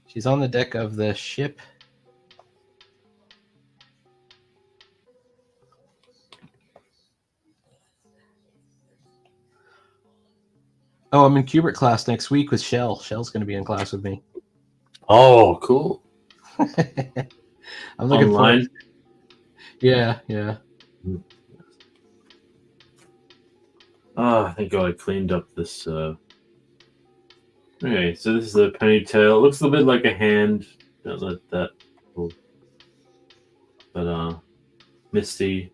She's on the deck of the ship. Oh, I'm in Kubert class next week with Shell. Shell's going to be in class with me. Oh, cool. I'm looking Online? forward. Yeah. Oh, thank God I cleaned up this. Okay, so this is a ponytail. It looks a little bit like a hand. Don't let that. But Misty's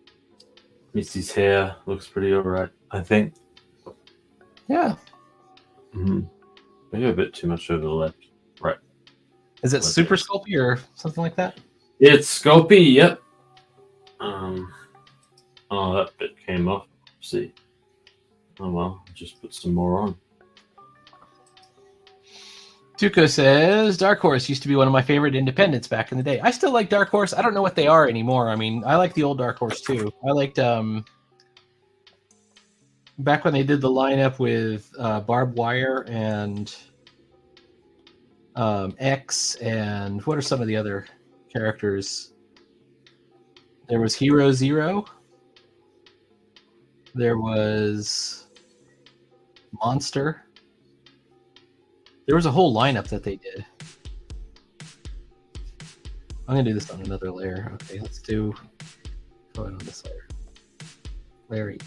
hair looks pretty alright, I think. Yeah. Mm-hmm. Maybe a bit too much over the left. Right. Is it Super Sculpey or something like that? It's Sculpey, yep. Oh, that bit came off. See. Oh well, just put some more on. Tuco says, Dark Horse used to be one of my favorite independents back in the day. I still like Dark Horse. I don't know what they are anymore. I mean, I like the old Dark Horse too. I liked back when they did the lineup with Barbed Wire and X, and what are some of the other characters? There was Hero Zero. There was Monster. There was a whole lineup that they did. I'm going to do this on another layer. Okay, let's do... Go ahead on this layer. Layer 8.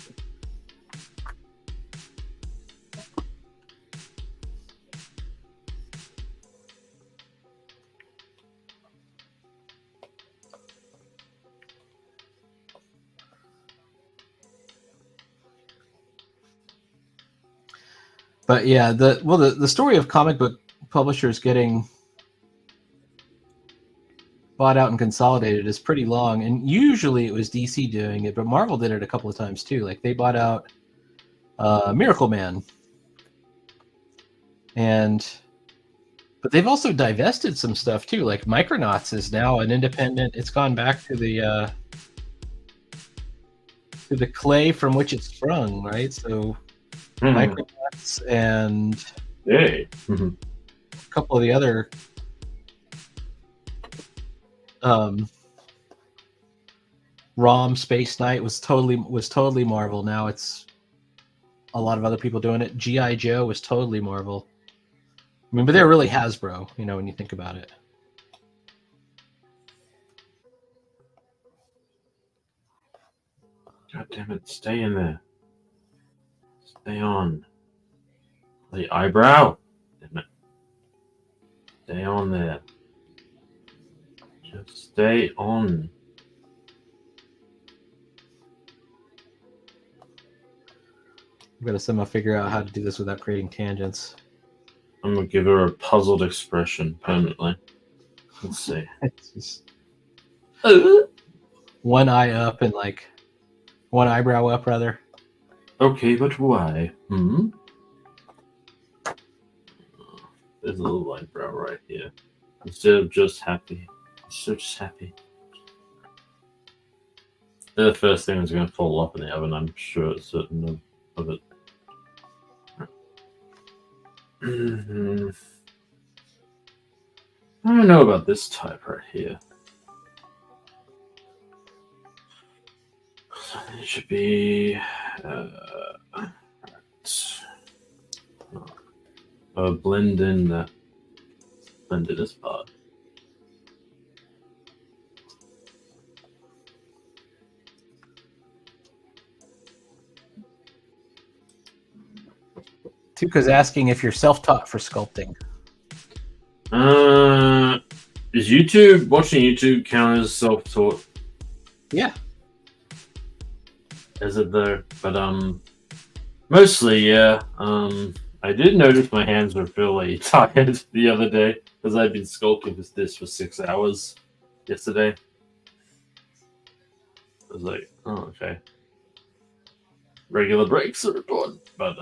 But yeah, the story of comic book publishers getting bought out and consolidated is pretty long, and usually it was DC doing it, but Marvel did it a couple of times too. Like they bought out Miracle Man, but they've also divested some stuff too. Like Micronauts is now an independent. It's gone back to the clay from which it sprung, right? So Micronauts and a couple of the other ROM Space Knight was totally Marvel. Now it's a lot of other people doing it. G.I. Joe was totally Marvel. I mean, but they're really Hasbro, you know, when you think about it. God damn it, stay in there. Stay on. The eyebrow. Damn it. Stay on there. Just stay on. I've got to somehow figure out how to do this without creating tangents. I'm going to give her a puzzled expression permanently. Let's see. Just one eye up and like one eyebrow up, rather. Okay, but why? there's a little eyebrow right here. Instead of just happy. So just happy. The first thing is going to fall off in the oven, I'm sure, certain of it. I don't know about this type right here. It should be blend in the blended this part. Tuka's asking if you're self-taught for sculpting. Is watching YouTube count as self-taught? Yeah. Is it though? But mostly, yeah. I did notice my hands were fairly tired the other day because I've been sculpting this for 6 hours yesterday. I was like, oh, okay. Regular breaks are important, but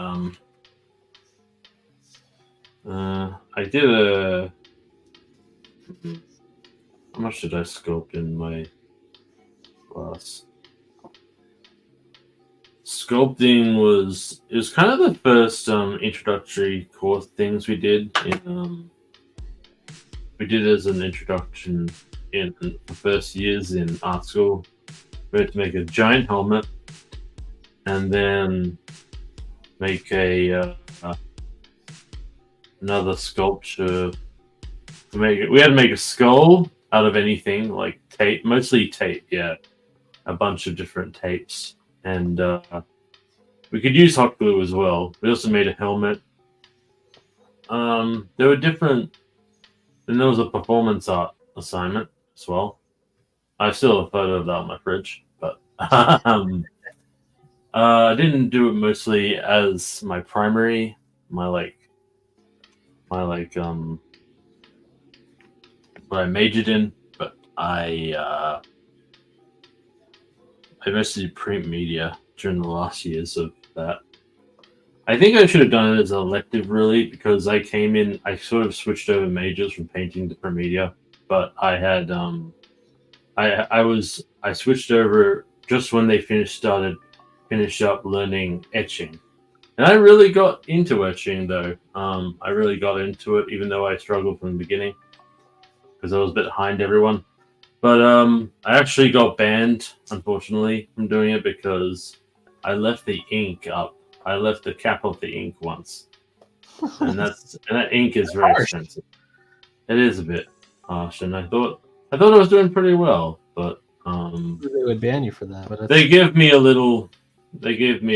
I did a. How much did I sculpt in my class? Sculpting was kind of the first introductory course things we did. We did as an introduction in the first years in art school. We had to make a giant helmet and then make another sculpture. We had to make a skull out of anything, like tape, mostly tape. Yeah, a bunch of different tapes. And we could use hot glue as well. We also made a helmet. There were different. Then there was a performance art assignment as well. I still have a photo of that on my fridge, but I didn't do it mostly as my primary, what I majored in, but I mostly did print media during the last years of that. I think I should have done it as an elective, really, because I came in. I sort of switched over majors from painting to print media, but I had I switched over just when they finished up learning etching, and I really got into etching though. I really got into it, even though I struggled from the beginning because I was a bit behind everyone. But I actually got banned, unfortunately, from doing it because I left the ink up. I left the cap of the ink once, and that ink is very expensive. It is a bit harsh, and I thought I was doing pretty well, but they would ban you for that. But they gave me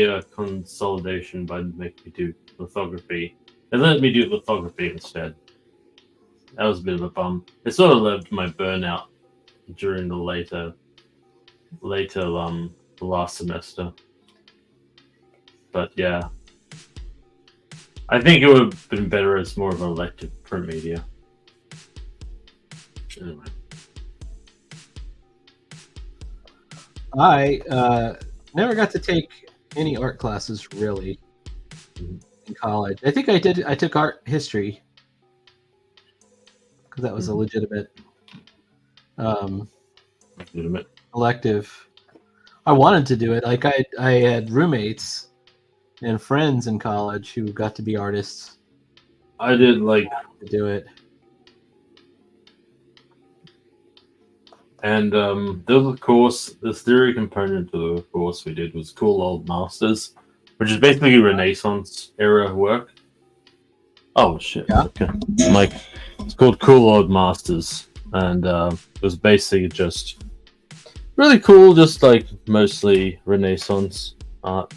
a consolidation by making me do lithography. They let me do lithography instead. That was a bit of a bum. It sort of led to my burnout during the later last semester. But yeah, I think it would have been better as more of an elective print media. Anyway. I never got to take any art classes really in college. I think I did. I took art history because that was a legitimate elective. I wanted to do it. Like I had roommates and friends in college who got to be artists. I did like to do it. And there was a course, this theory component to the course we did was Cool Old Masters, which is basically Renaissance era work. Oh shit! Yeah. Okay. It's called Cool Old Masters, and it was basically just really cool, just like mostly Renaissance art.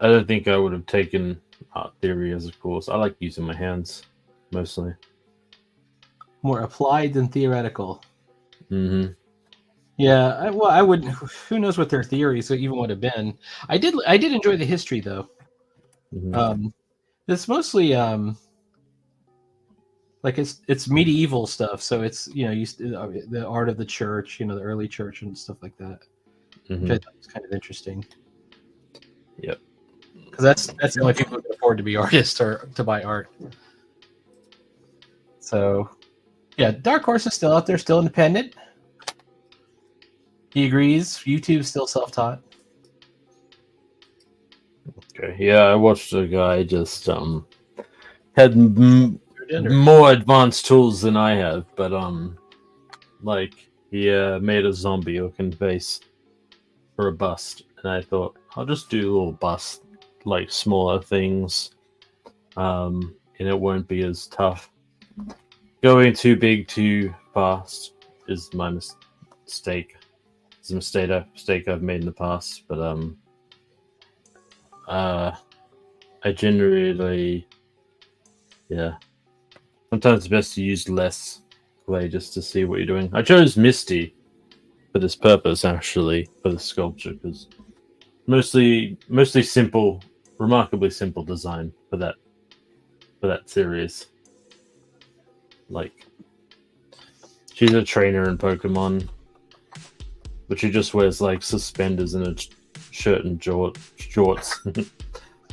I don't think I would have taken art theory as a course. I like using my hands mostly. More applied than theoretical. Mm-hmm. Yeah, I wouldn't. Who knows what their theories even would have been? I did enjoy the history though. Mm-hmm. It's mostly like it's medieval stuff, so it's the art of the church, the early church and stuff like that. Mm-hmm. Which I thought was kind of interesting. Yep. Because that's the only people who can afford to be artists or to buy art. So, yeah, Dark Horse is still out there, still independent. He agrees. YouTube's still self-taught. Okay. Yeah, I watched a guy just had more advanced tools than I have, but like he made a zombie looking face for a bust, and I thought I'll just do little bust, like smaller things, and it won't be as tough. Going too big too fast is my mistake. It's a mistake I've made in the past, but I generally, yeah. Sometimes it's best to use less clay just to see what you're doing. I chose Misty for this purpose, actually, for the sculpture, because mostly simple, remarkably simple design for that series. Like, she's a trainer in Pokemon, but she just wears like suspenders and a shirt and shorts.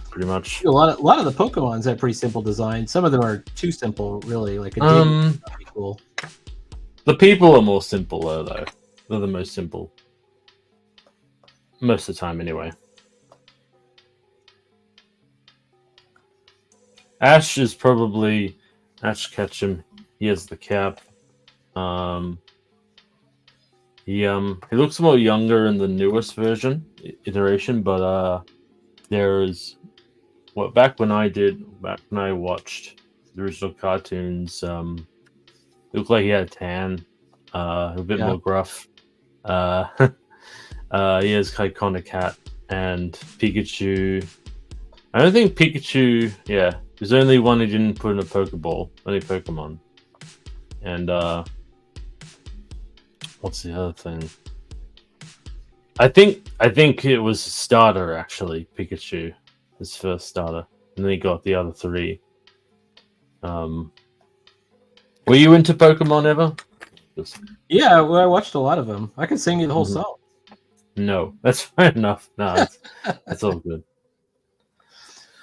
Pretty much. A lot of the Pokemons have pretty simple design. Some of them are too simple, really. Like a Diggy would be cool. The people are more simple though. They're the most simple. Most of the time, anyway. Ash is probably Ash Ketchum. He has the cap. He looks more younger in the newest iteration, but there's back when I watched the original cartoons, it looked like he had a tan, a bit more gruff. He has iconic hat and Pikachu. I don't think Pikachu. Yeah, there's only one he didn't put in a Pokeball. Only Pokemon. And what's the other thing? I think it was starter actually. Pikachu, his first starter, and then he got the other three. Were you into Pokemon ever? Yeah, well, I watched a lot of them. I can sing you the whole song. No, that's fair enough. No, that's all good.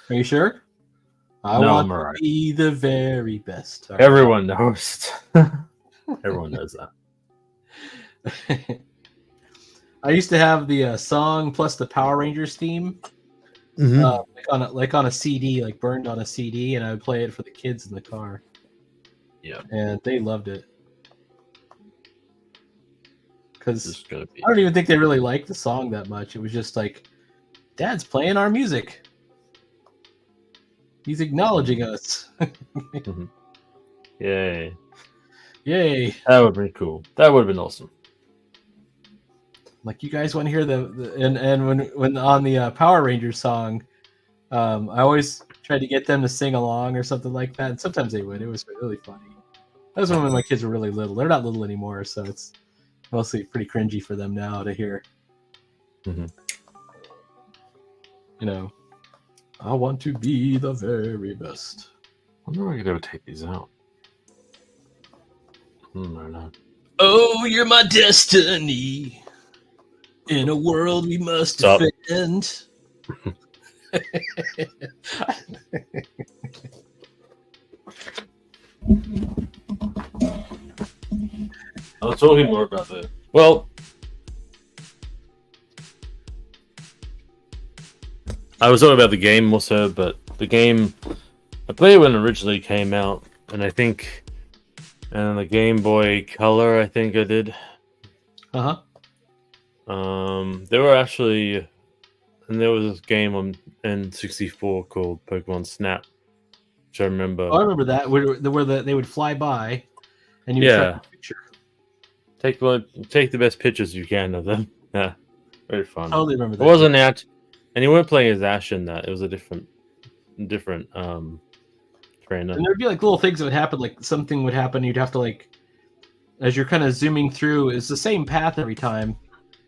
Are you sure? I want to be the very best. Right. Everyone knows. Everyone knows that. I used to have the song plus the Power Rangers theme, like on a CD, like burned on a CD, and I would play it for the kids in the car. Yeah, and they loved it. Because I don't even think they really liked the song that much. It was just like, Dad's playing our music. He's acknowledging us. Yay. Yay. That would be cool. That would have been awesome. Like, you guys want to hear and when on the Power Rangers song, I always tried to get them to sing along or something like that. And sometimes they would. It was really funny. That was when my kids were really little. They're not little anymore, so it's mostly pretty cringy for them now to hear. Mm-hmm. You know, I want to be the very best. I wonder if I could ever take these out. Or not. Oh, you're my destiny. In a world we must defend. I was talking more about that. Well, I was talking about the game also, but the game I played when it originally came out, and I think, and the Game Boy Color, I think I did. There were actually, and there was this game on N64 called Pokemon Snap, which I remember. Oh, I remember that where they would fly by, and you would picture. Take the best pictures you can of them. Yeah, very fun. I totally remember that. It wasn't that, and you weren't playing as Ash in that. It was a different trainer. And there'd be like little things that would happen, like something would happen. You'd have to like, as you're kind of zooming through, it's the same path every time.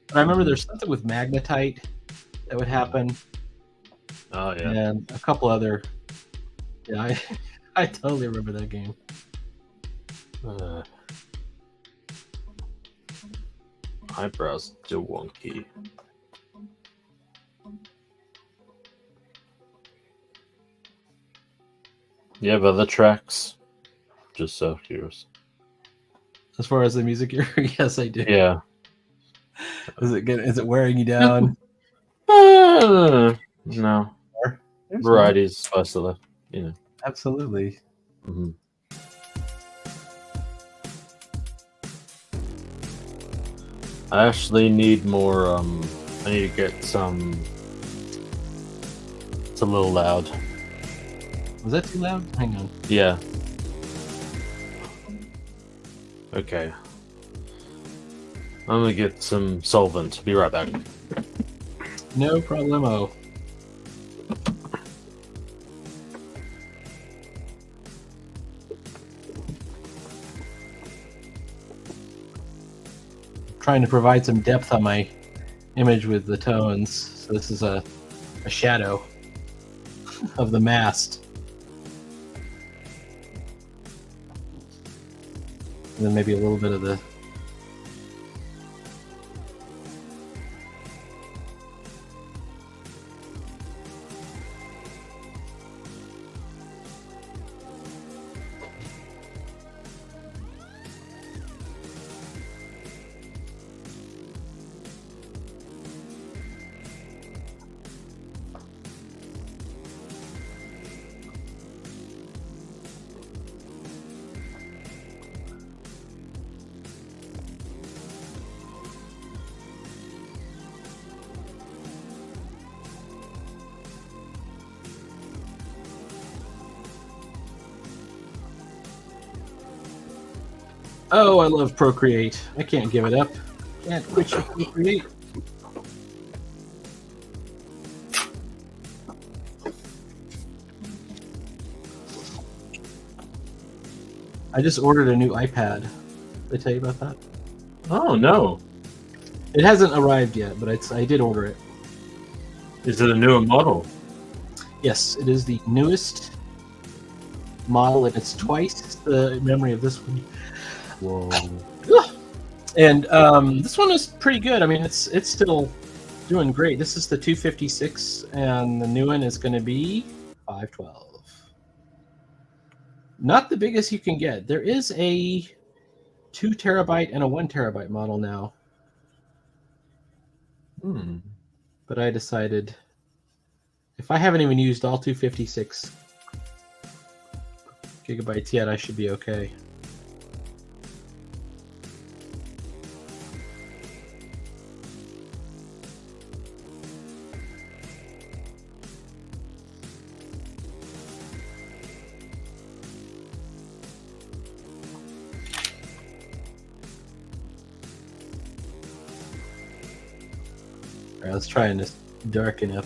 But I remember there's something with Magnetite that would happen. Oh yeah, and a couple other. Yeah, I totally remember that game. Eyebrows still wonky. You have other tracks? Just so curious. As far as the music, yes, I do. Yeah. Is it wearing you down? No. Variety is supposed to live, Absolutely. Mm-hmm. I actually need more. I need to get some. It's a little loud. Was that too loud? Hang on. Yeah. Okay. I'm gonna get some solvent. Be right back. No problemo. Trying to provide some depth on my image with the tones. So this is a shadow of the mast. And then maybe a little bit of the Oh, I love Procreate. I can't give it up. Can't quit your Procreate. I just ordered a new iPad. Did I tell you about that? Oh no! It hasn't arrived yet, but I did order it. Is it a newer model? Yes, it is the newest model, and it's twice the memory of this one. Whoa! And this one is pretty good. I mean, it's still doing great. This is the 256, and the new one is going to be 512. Not the biggest you can get. There is a 2 terabyte and a 1 terabyte model now. But I decided if I haven't even used all 256 gigabytes yet, I should be okay. I was trying to darken up.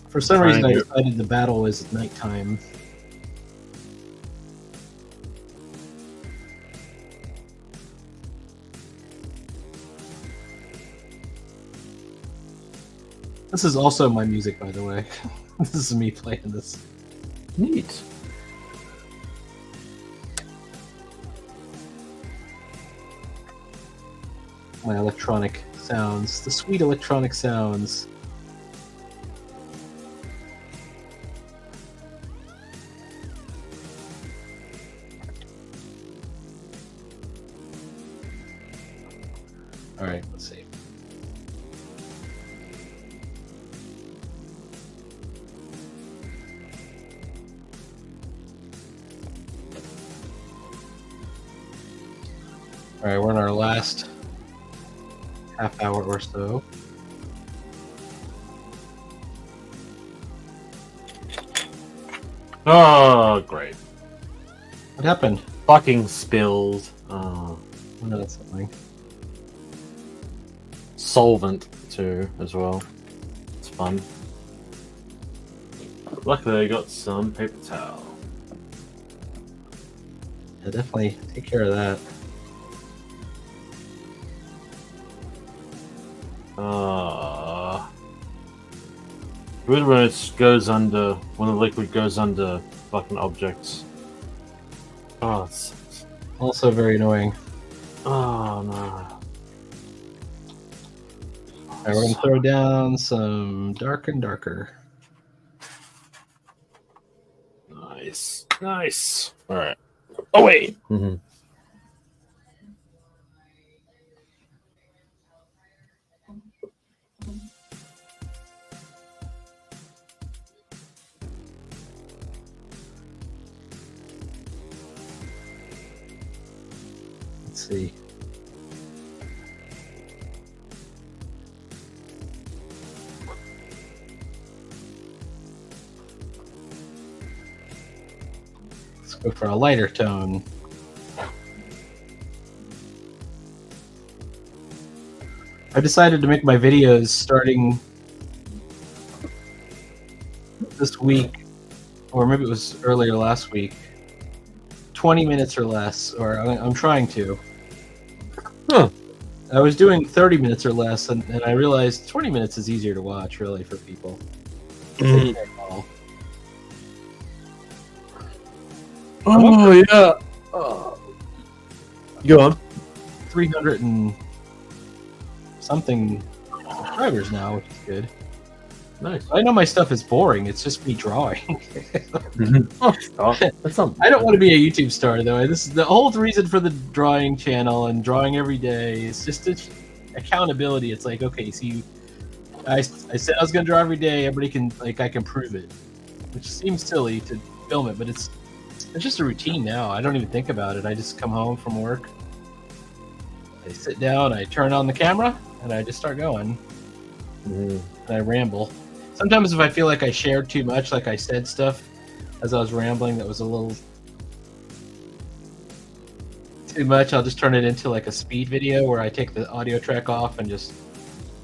For some reason, I decided the battle is at nighttime. This is also my music, by the way. This is me playing this. Neat. My electronic sounds, the sweet electronic sounds. All right, let's see. All right, we're in our last half hour or so. Oh, great. What happened? Fucking spilled. Oh. No, that's something. Solvent, too, as well. It's fun. Luckily, I got some paper towel. Yeah, definitely take care of that. Good when it goes under, when the liquid goes under fucking objects. Oh, it's also very annoying. Oh no. Alright, we're gonna throw down some dark and darker. Nice. Nice. All right. Oh, wait. Mm-hmm. Let's see. Let's go for a lighter tone. I decided to make my videos starting this week, or maybe it was earlier last week, 20 minutes or less, or I'm trying to. Huh. I was doing 30 minutes or less, and I realized 20 minutes is easier to watch, really, for people. Mm. Oh, yeah. Go on. 300 and something subscribers now, which is good. Nice. I know my stuff is boring. It's just me drawing. That's something. I don't want to be a YouTube star, though. This is the whole reason for the drawing channel and drawing every day. It's just accountability. It's like, okay, so I said I was going to draw every day. Everybody can, like, I can prove it, which seems silly to film it, but it's just a routine now. I don't even think about it. I just come home from work. I sit down, I turn on the camera, and I just start going. And I ramble. Sometimes if I feel like I shared too much, like I said stuff as I was rambling that was a little too much, I'll just turn it into like a speed video where I take the audio track off and just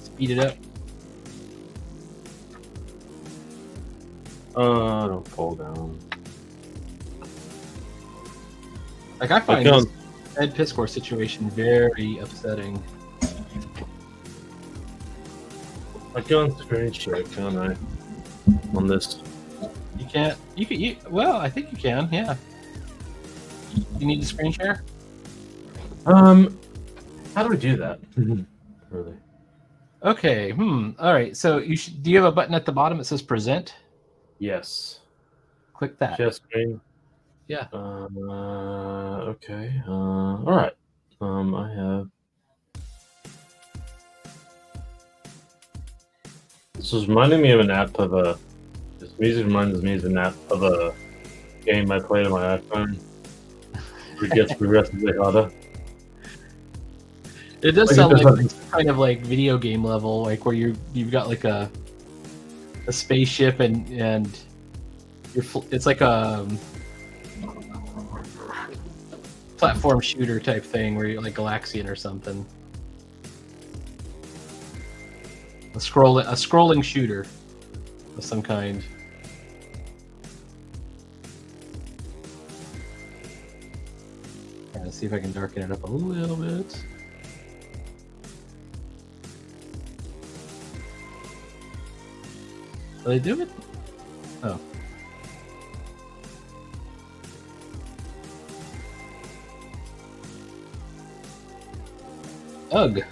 speed it up. Don't fall down. Like I find this Ed Piscor situation very upsetting. I can screen share, can't I? On this. You can't. You can. Well, I think you can. Yeah. You need to screen share. How do we do that? Really? Okay. All right. So you should. Do you have a button at the bottom that says "Present"? Yes. Click that. Share screen. Yeah. Okay. All right. I have. This is reminding me of an app of a. This music reminds me of an app of a game I played on my iPhone. It gets progressively harder. It does sound like kind of like video game level, like where you've got like a spaceship and it's like a platform shooter type thing where you're like Galaxian or something. A scrolling shooter of some kind. Let's see if I can darken it up a little bit. Will they do it? Oh. Ugh.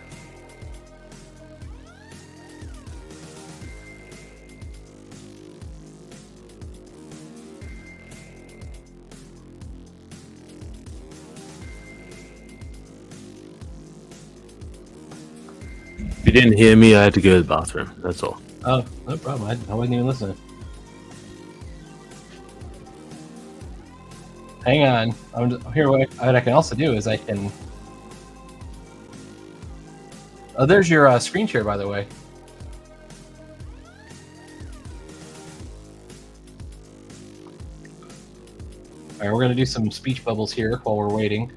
If you didn't hear me, I had to go to the bathroom. That's all. Oh, no problem. I wasn't even listening. Hang on. Here. What I can also do is I can. Oh, there's your screen share, by the way. All right, we're gonna do some speech bubbles here while we're waiting.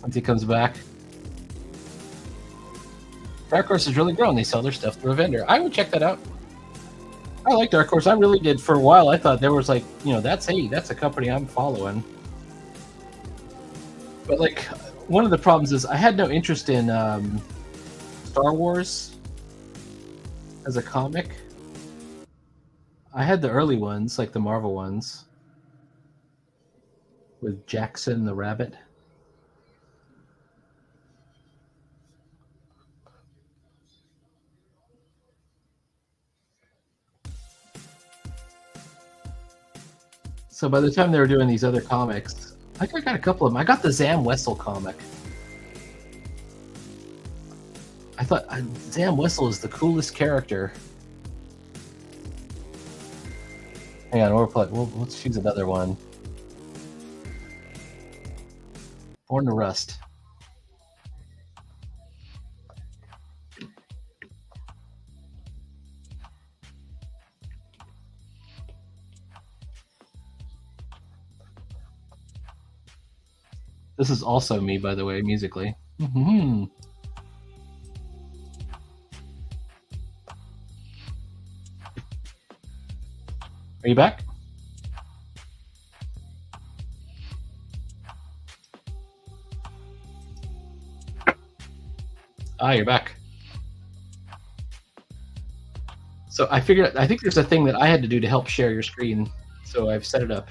Once he comes back. Dark Horse has really grown. They sell their stuff through a vendor. I would check that out. I like Dark Horse. I really did. For a while, I thought there was like, that's a company I'm following. But like, one of the problems is I had no interest in Star Wars as a comic. I had the early ones, like the Marvel ones, with Jackson the Rabbit. So by the time they were doing these other comics, I think I got a couple of them. I got the Zam Wessel comic. I thought Zam Wessel is the coolest character. Hang on, let's choose another one. Born to Rust. This is also me, by the way, musically. Mm-hmm. Are you back? Ah, you're back. So I think there's a thing that I had to do to help share your screen. So I've set it up.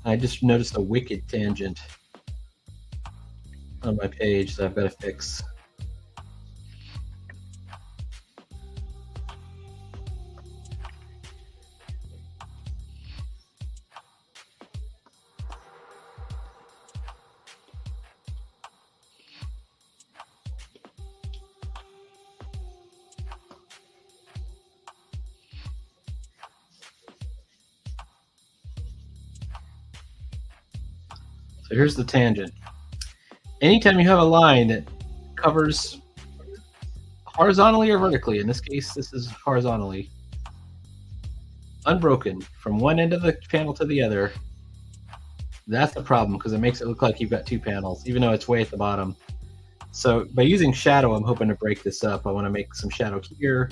I just noticed a wicked tangent on my page that I've got to fix. So here's the tangent. Anytime you have a line that covers horizontally or vertically, in this case, this is horizontally, unbroken from one end of the panel to the other, that's the problem because it makes it look like you've got two panels, even though it's way at the bottom. So by using shadow, I'm hoping to break this up. I want to make some shadow here,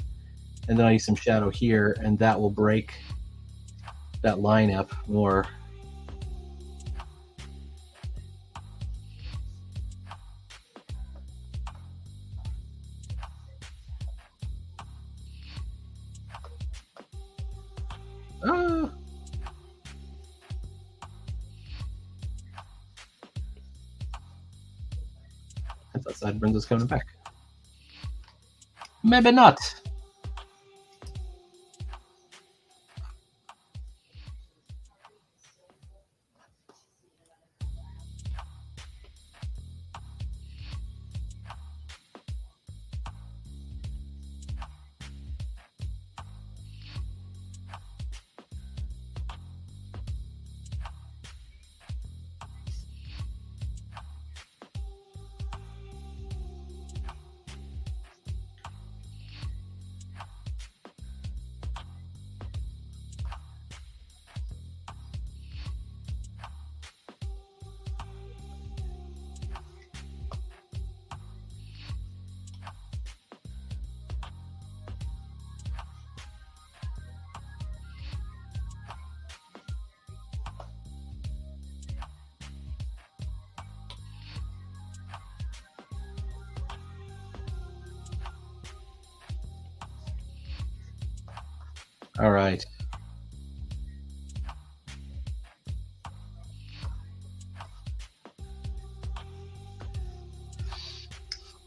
and then I'll use some shadow here, and that will break that line up more. I thought Sideburns was coming back. Maybe not. All right.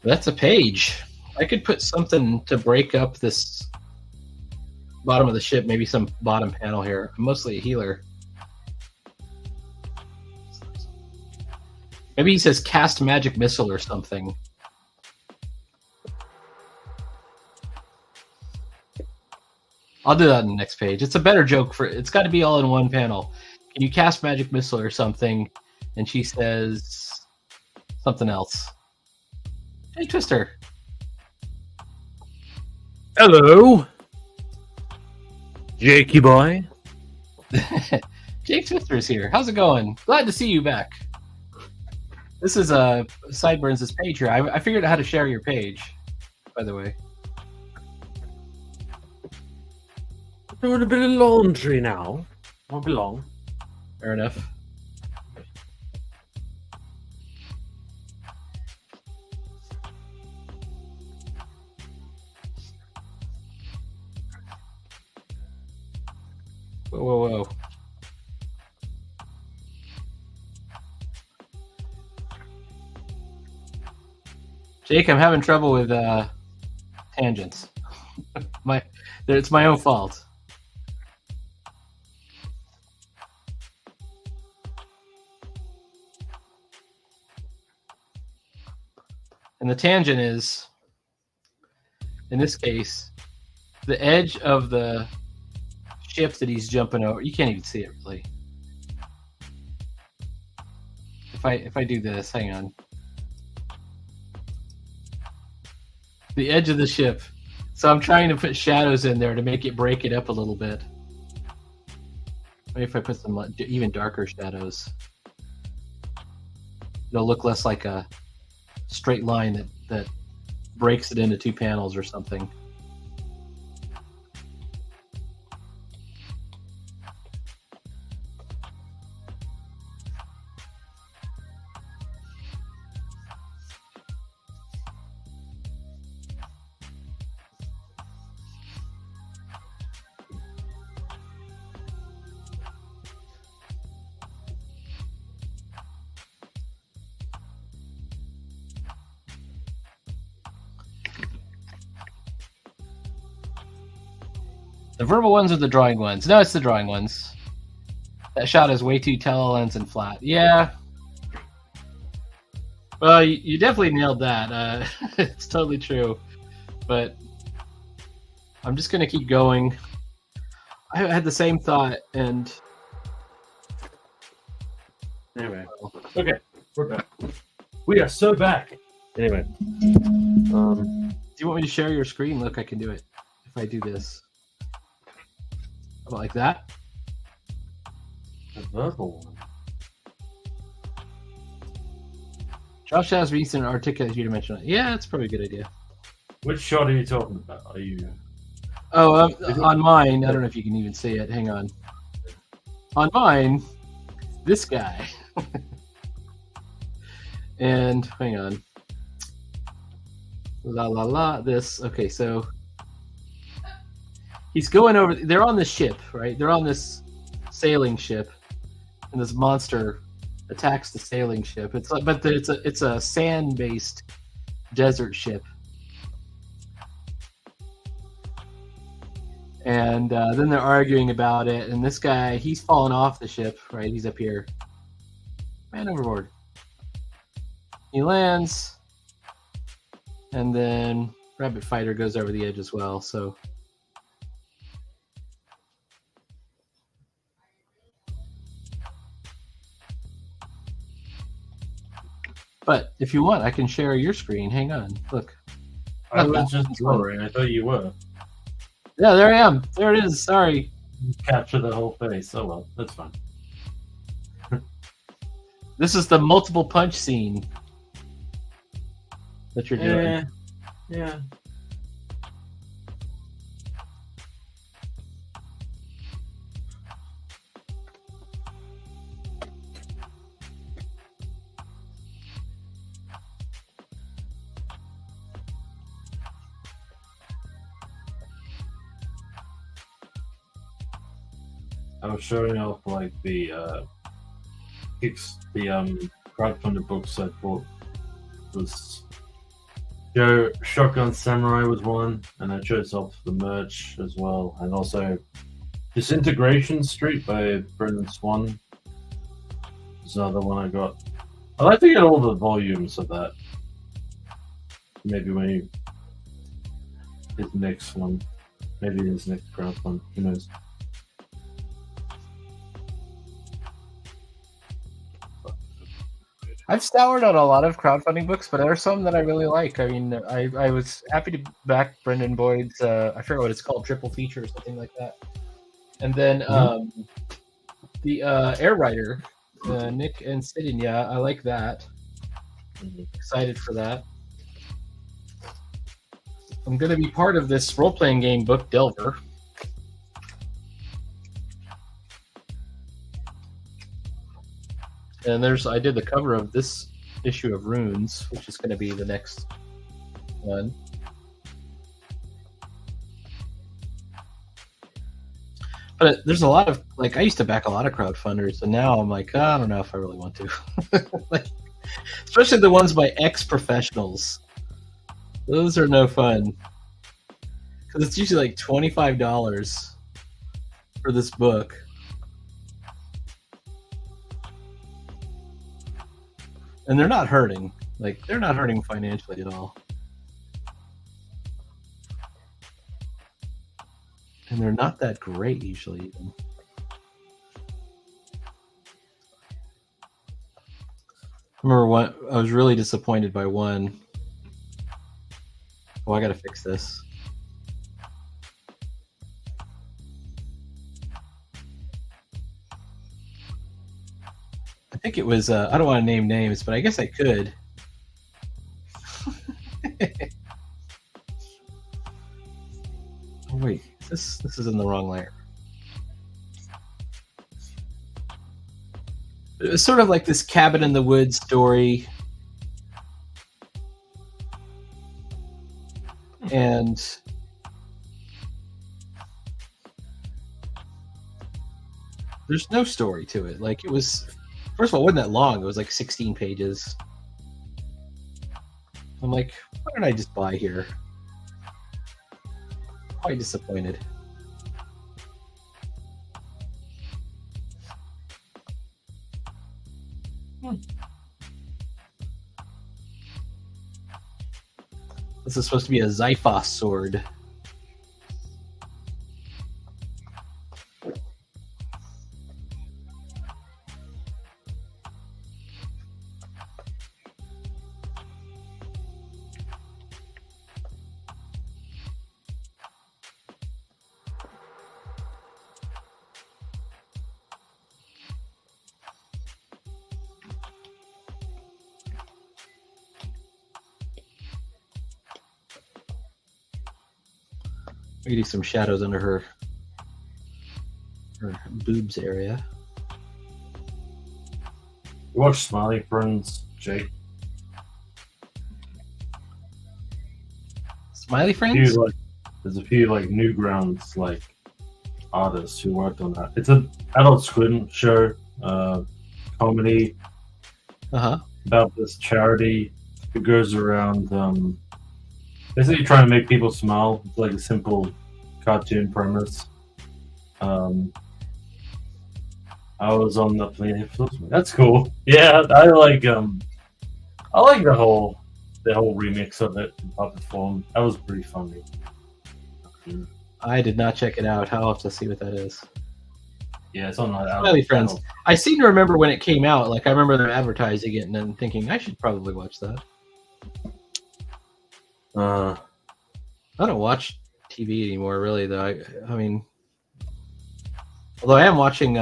That's a page. I could put something to break up this bottom of the ship, maybe some bottom panel here. I'm mostly a healer. Maybe he says cast magic missile or something. I'll do that on the next page. It's a better joke for it's got to be all in one panel. Can you cast magic missile or something? And she says something else. Hey, Twister. Hello, Jakey boy. Jake Twister's here. How's it going? Glad to see you back. This is Sideburns' page here. I figured out how to share your page, by the way. Doing a bit of laundry now. Won't be long. Fair enough. Whoa. Jake, I'm having trouble with tangents. It's my own fault. And the tangent is, in this case, the edge of the ship that he's jumping over. You can't even see it really. If I do this, hang on. The edge of the ship. So I'm trying to put shadows in there to make it break it up a little bit. Maybe if I put some even darker shadows, it'll look less like a straight line that breaks it into two panels or something. The verbal ones or the drawing ones? No, it's the drawing ones. That shot is way too telelens and flat. Yeah. Well, you definitely nailed that. It's totally true. But I'm just going to keep going. I had the same thought, and... Anyway. Okay, we're back. We are so back. Anyway. Do you want me to share your screen? Look, I can do it if I do this. Like that? The verbal one. Josh has recent articulate you to mention it. Yeah, that's probably a good idea. Which shot are you talking about? Are you? Oh, on mine, I don't know if you can even see it. Hang on. On mine, this guy. And hang on. This. Okay, so he's going over. They're on this ship, right? They're on this sailing ship, and this monster attacks the sailing ship. It's a sand-based desert ship, and then they're arguing about it. And this guy, he's fallen off the ship, right? He's up here, man overboard. He lands, and then Rabbit Fighter goes over the edge as well. So. But if you want, I can share your screen. Hang on. Look. I was just drawing. I thought you were. Yeah, there I am. There it is. Sorry. Capture the whole face. Oh well, that's fine. This is the multiple punch scene that you're doing. Yeah. I was showing off like the crowdfunded books I bought. Was Shotgun Samurai was one, and I chose off the merch as well, and also Disintegration Street by Brendan Swan is another one I got. I'd like to get all the volumes of that. Maybe when he his next one, maybe his next crowdfund, who knows. I've soured on a lot of crowdfunding books, but there are some that I really like. I mean, I was happy to back Brendan Boyd's, I forget what it's called, triple feature or something like that. And then the Air Rider, Nick and Sidin, I like that. Excited for that. I'm going to be part of this role-playing game book, Delver. And I did the cover of this issue of Runes, which is going to be the next one. But there's a lot of like I used to back a lot of crowdfunders, and now I'm like, I don't know if I really want to. Like, especially the ones by ex-professionals. Those are no fun because it's usually like $25 for this book. And they're not hurting. Like, they're not hurting financially at all. And they're not that great usually even. I remember I was really disappointed by one. Oh, I gotta fix this. I think it was, I don't want to name names, but I guess I could. Oh, wait, this is in the wrong layer. It was sort of like this cabin in the woods story. And there's no story to it. Like, it was, first of all, it wasn't that long. It was like 16 pages. I'm like, what did I just buy here? Quite disappointed. This is supposed to be a Xiphos sword. We do some shadows under her boobs area. You watch Smiley Friends, Jake? Smiley Friends? There's a few like Newgrounds like artists who worked on that. It's an Adult Swim show, comedy about this charity who goes around basically trying to make people smile. It's like a simple cartoon premise. I was on the plane. That's cool. Yeah, I like the whole remix of it in puppet form. That was pretty funny. I did not check it out. I'll have to see what that is. Yeah, it's on that. Smiley Friends. I seem to remember when it came out. Like, I remember them advertising it and then thinking I should probably watch that. I don't watch TV anymore, really. Though I mean, although I am watching.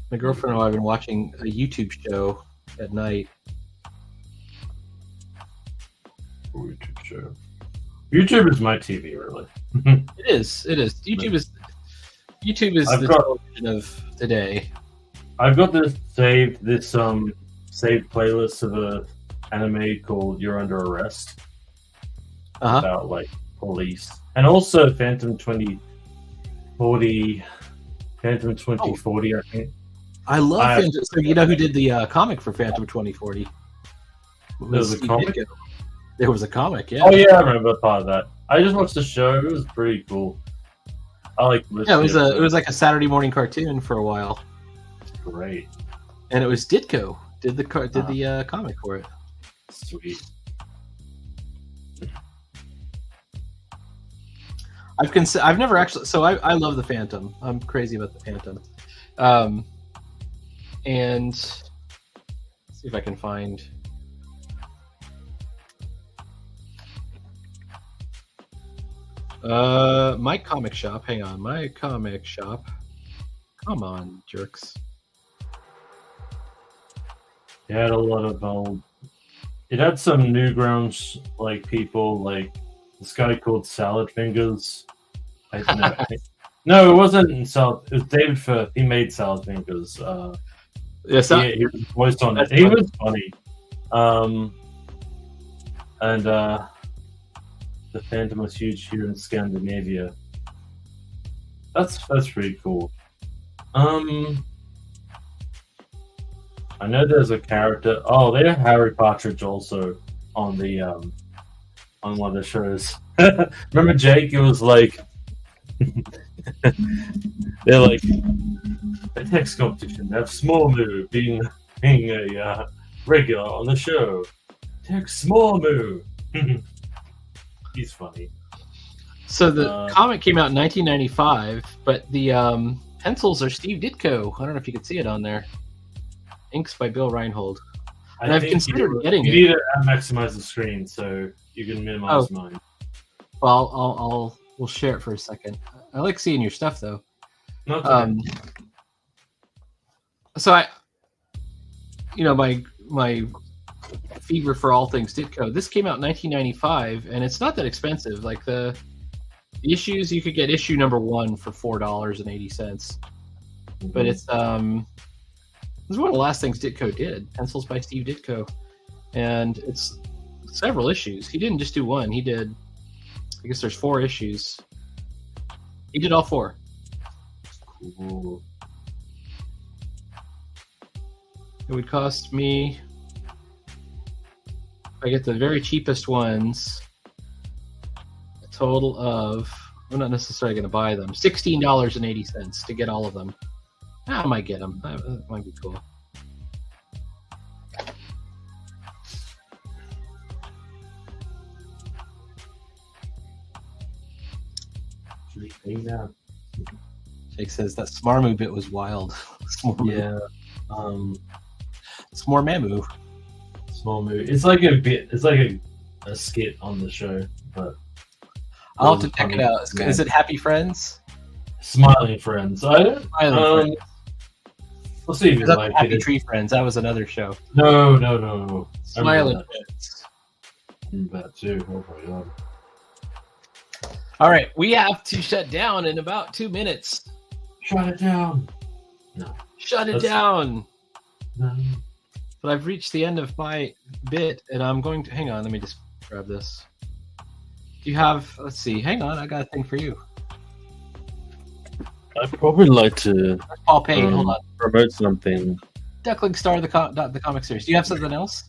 My girlfriend and I have been watching a YouTube show at night. YouTube show. YouTube is my TV, really. It is. YouTube is the television of today. I've got this saved playlist of a anime called You're Under Arrest. About like police. And also Phantom 2040, I think. I love Phantom. So you know who did the comic for Phantom 2040? There was a comic? There was a comic, yeah. Oh yeah, I remember part of that. I just watched the show. It was pretty cool. I like listening. Yeah, it was like a Saturday morning cartoon for a while. Great. And it was Ditko did the comic for it. Sweet. I've never actually. So I love the Phantom. I'm crazy about the Phantom. And let's see if I can find. My comic shop. Hang on, my comic shop. Come on, jerks. It had a lot of old. It had some Newgrounds like people like this guy called Salad Fingers. No, it wasn't Salad. It was David Firth. He made Salad Fingers. Yes, he was voiced on it. He was funny. And the Phantom was huge here in Scandinavia. That's pretty cool. I know there's a character. Oh, they have Harry Partridge also on the on one of the shows. Remember Jake? It was like they're like a text competition. They have Small Moo being a regular on the show. Text Small Moo. He's funny. So the comic came out in 1995, but the pencils are Steve Ditko. I don't know if you can see it on there. Inks by Bill Reinhold. And I've considered getting it. You need to maximize the screen so you can minimize mine. Well, we'll share it for a second. I like seeing your stuff though. Okay. So my fever for all things Ditko. This came out in 1995, and it's not that expensive. Like the issues, you could get issue number 1 for $4.80, but it's one of the last things Ditko did. Pencils by Steve Ditko, and it's several issues. He didn't just do one. He did, I guess there's 4 issues. He did all 4. Cool. It would cost me, if I get the very cheapest ones, a total of, I'm not necessarily going to buy them, $16.80 to get all of them. I might get them. That might be cool. Jake says that Smarmu bit was wild. Yeah. Smormamu. Small movie. It's like a bit. It's like a skit on the show, but I'll have to check it out. Is it Happy Friends? Smiling Friends. Friends. We'll see if you like Happy it. Tree Friends. That was another show. No. Smiling Friends. That too. Oh my god. All right, we have to shut down in about 2 minutes. Shut it down. No. Shut it down. No. But I've reached the end of my bit, and I'm going to hang on. Let me just grab this. Do you have? Let's see. Hang on, I got a thing for you. I'd probably like to Paul Payne. Hold on. promote something. Duckling Star, the comic series. Do you have something else?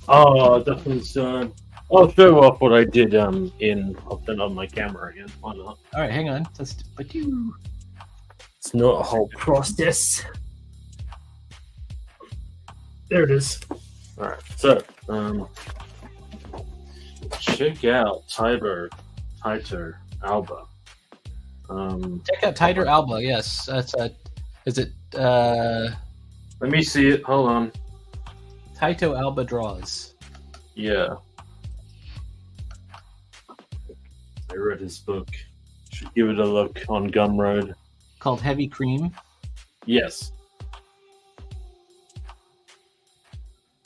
Oh, Duckling Star. I'll show off what I did. I'll turn on my camera again. Why not? All right, hang on. It's not a whole process. There it is. All right, so check out Taito Alba. Check out Taito Alba. Yes, that's a. Is it? Let me see it. Hold on. Taito Alba draws. Yeah. I read his book. Should give it a look on Gumroad. Called Heavy Cream. Yes.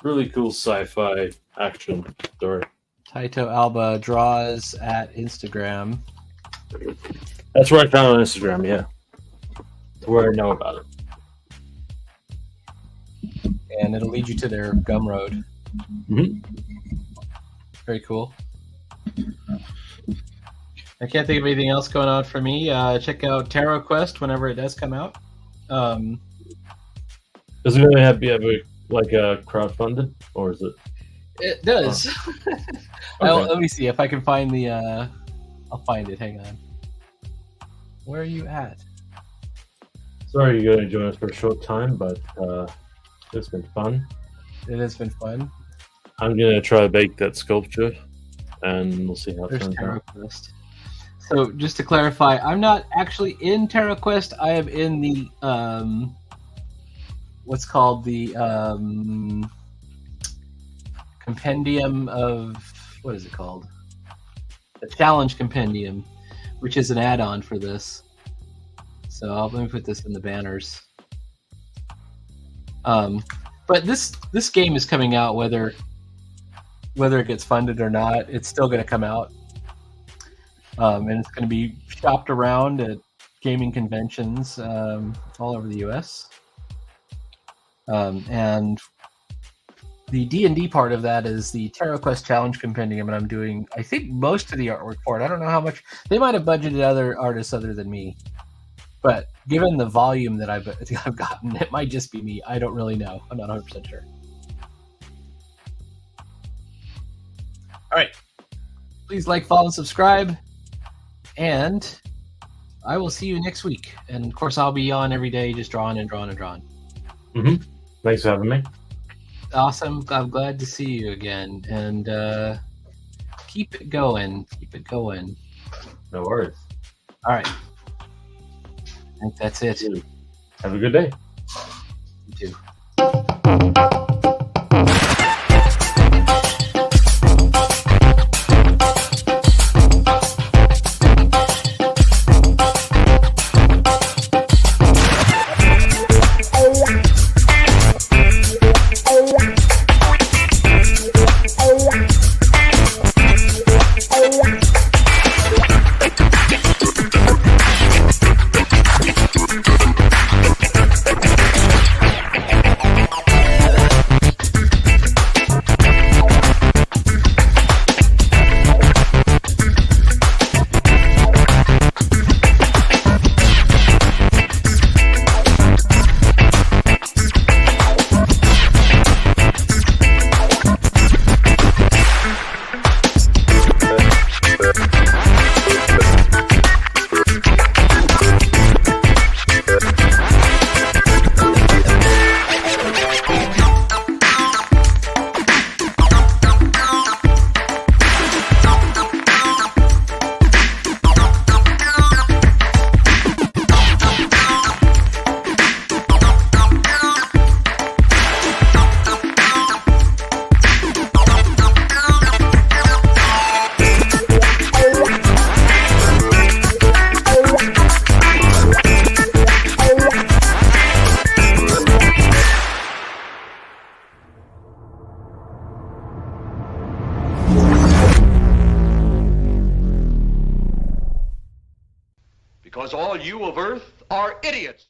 Really cool sci-fi action story. Taito Alba draws at Instagram. That's where I found it on Instagram, yeah. That's where I know about it. And it'll lead you to their Gumroad. Mm-hmm. Very cool. I can't think of anything else going on for me. Check out Tarot Quest whenever it does come out. Does it going to be ever like crowdfunded, or is it? It does. Oh. Okay. Let me see if I can find the. I'll find it. Hang on. Where are you at? Sorry you're going to join us for a short time, but it's been fun. It has been fun. I'm going to try to bake that sculpture, and we'll see how it There's turns Tarot out. Quest. So just to clarify, I'm not actually in Tarot Quest. I am in the what's called the compendium of, what is it called? The Challenge Compendium, which is an add-on for this. So let me put this in the banners. But this game is coming out whether it gets funded or not. It's still going to come out. And it's going to be shopped around at gaming conventions all over the U.S. And The D&D part of that is the Tarot Quest Challenge Compendium, and I'm doing, I think, most of the artwork for it. I don't know how much. They might have budgeted other artists other than me. But given the volume that I've gotten, it might just be me. I don't really know. I'm not 100% sure. All right. Please like, follow, and subscribe. And I will see you next week. And, of course, I'll be on every day just drawing and drawing and drawing. Mm-hmm. Thanks for having me. Awesome. I'm glad to see you again. And keep it going. Keep it going. No worries. All right. I think that's it. Have a good day. You too. Because all you of Earth are idiots.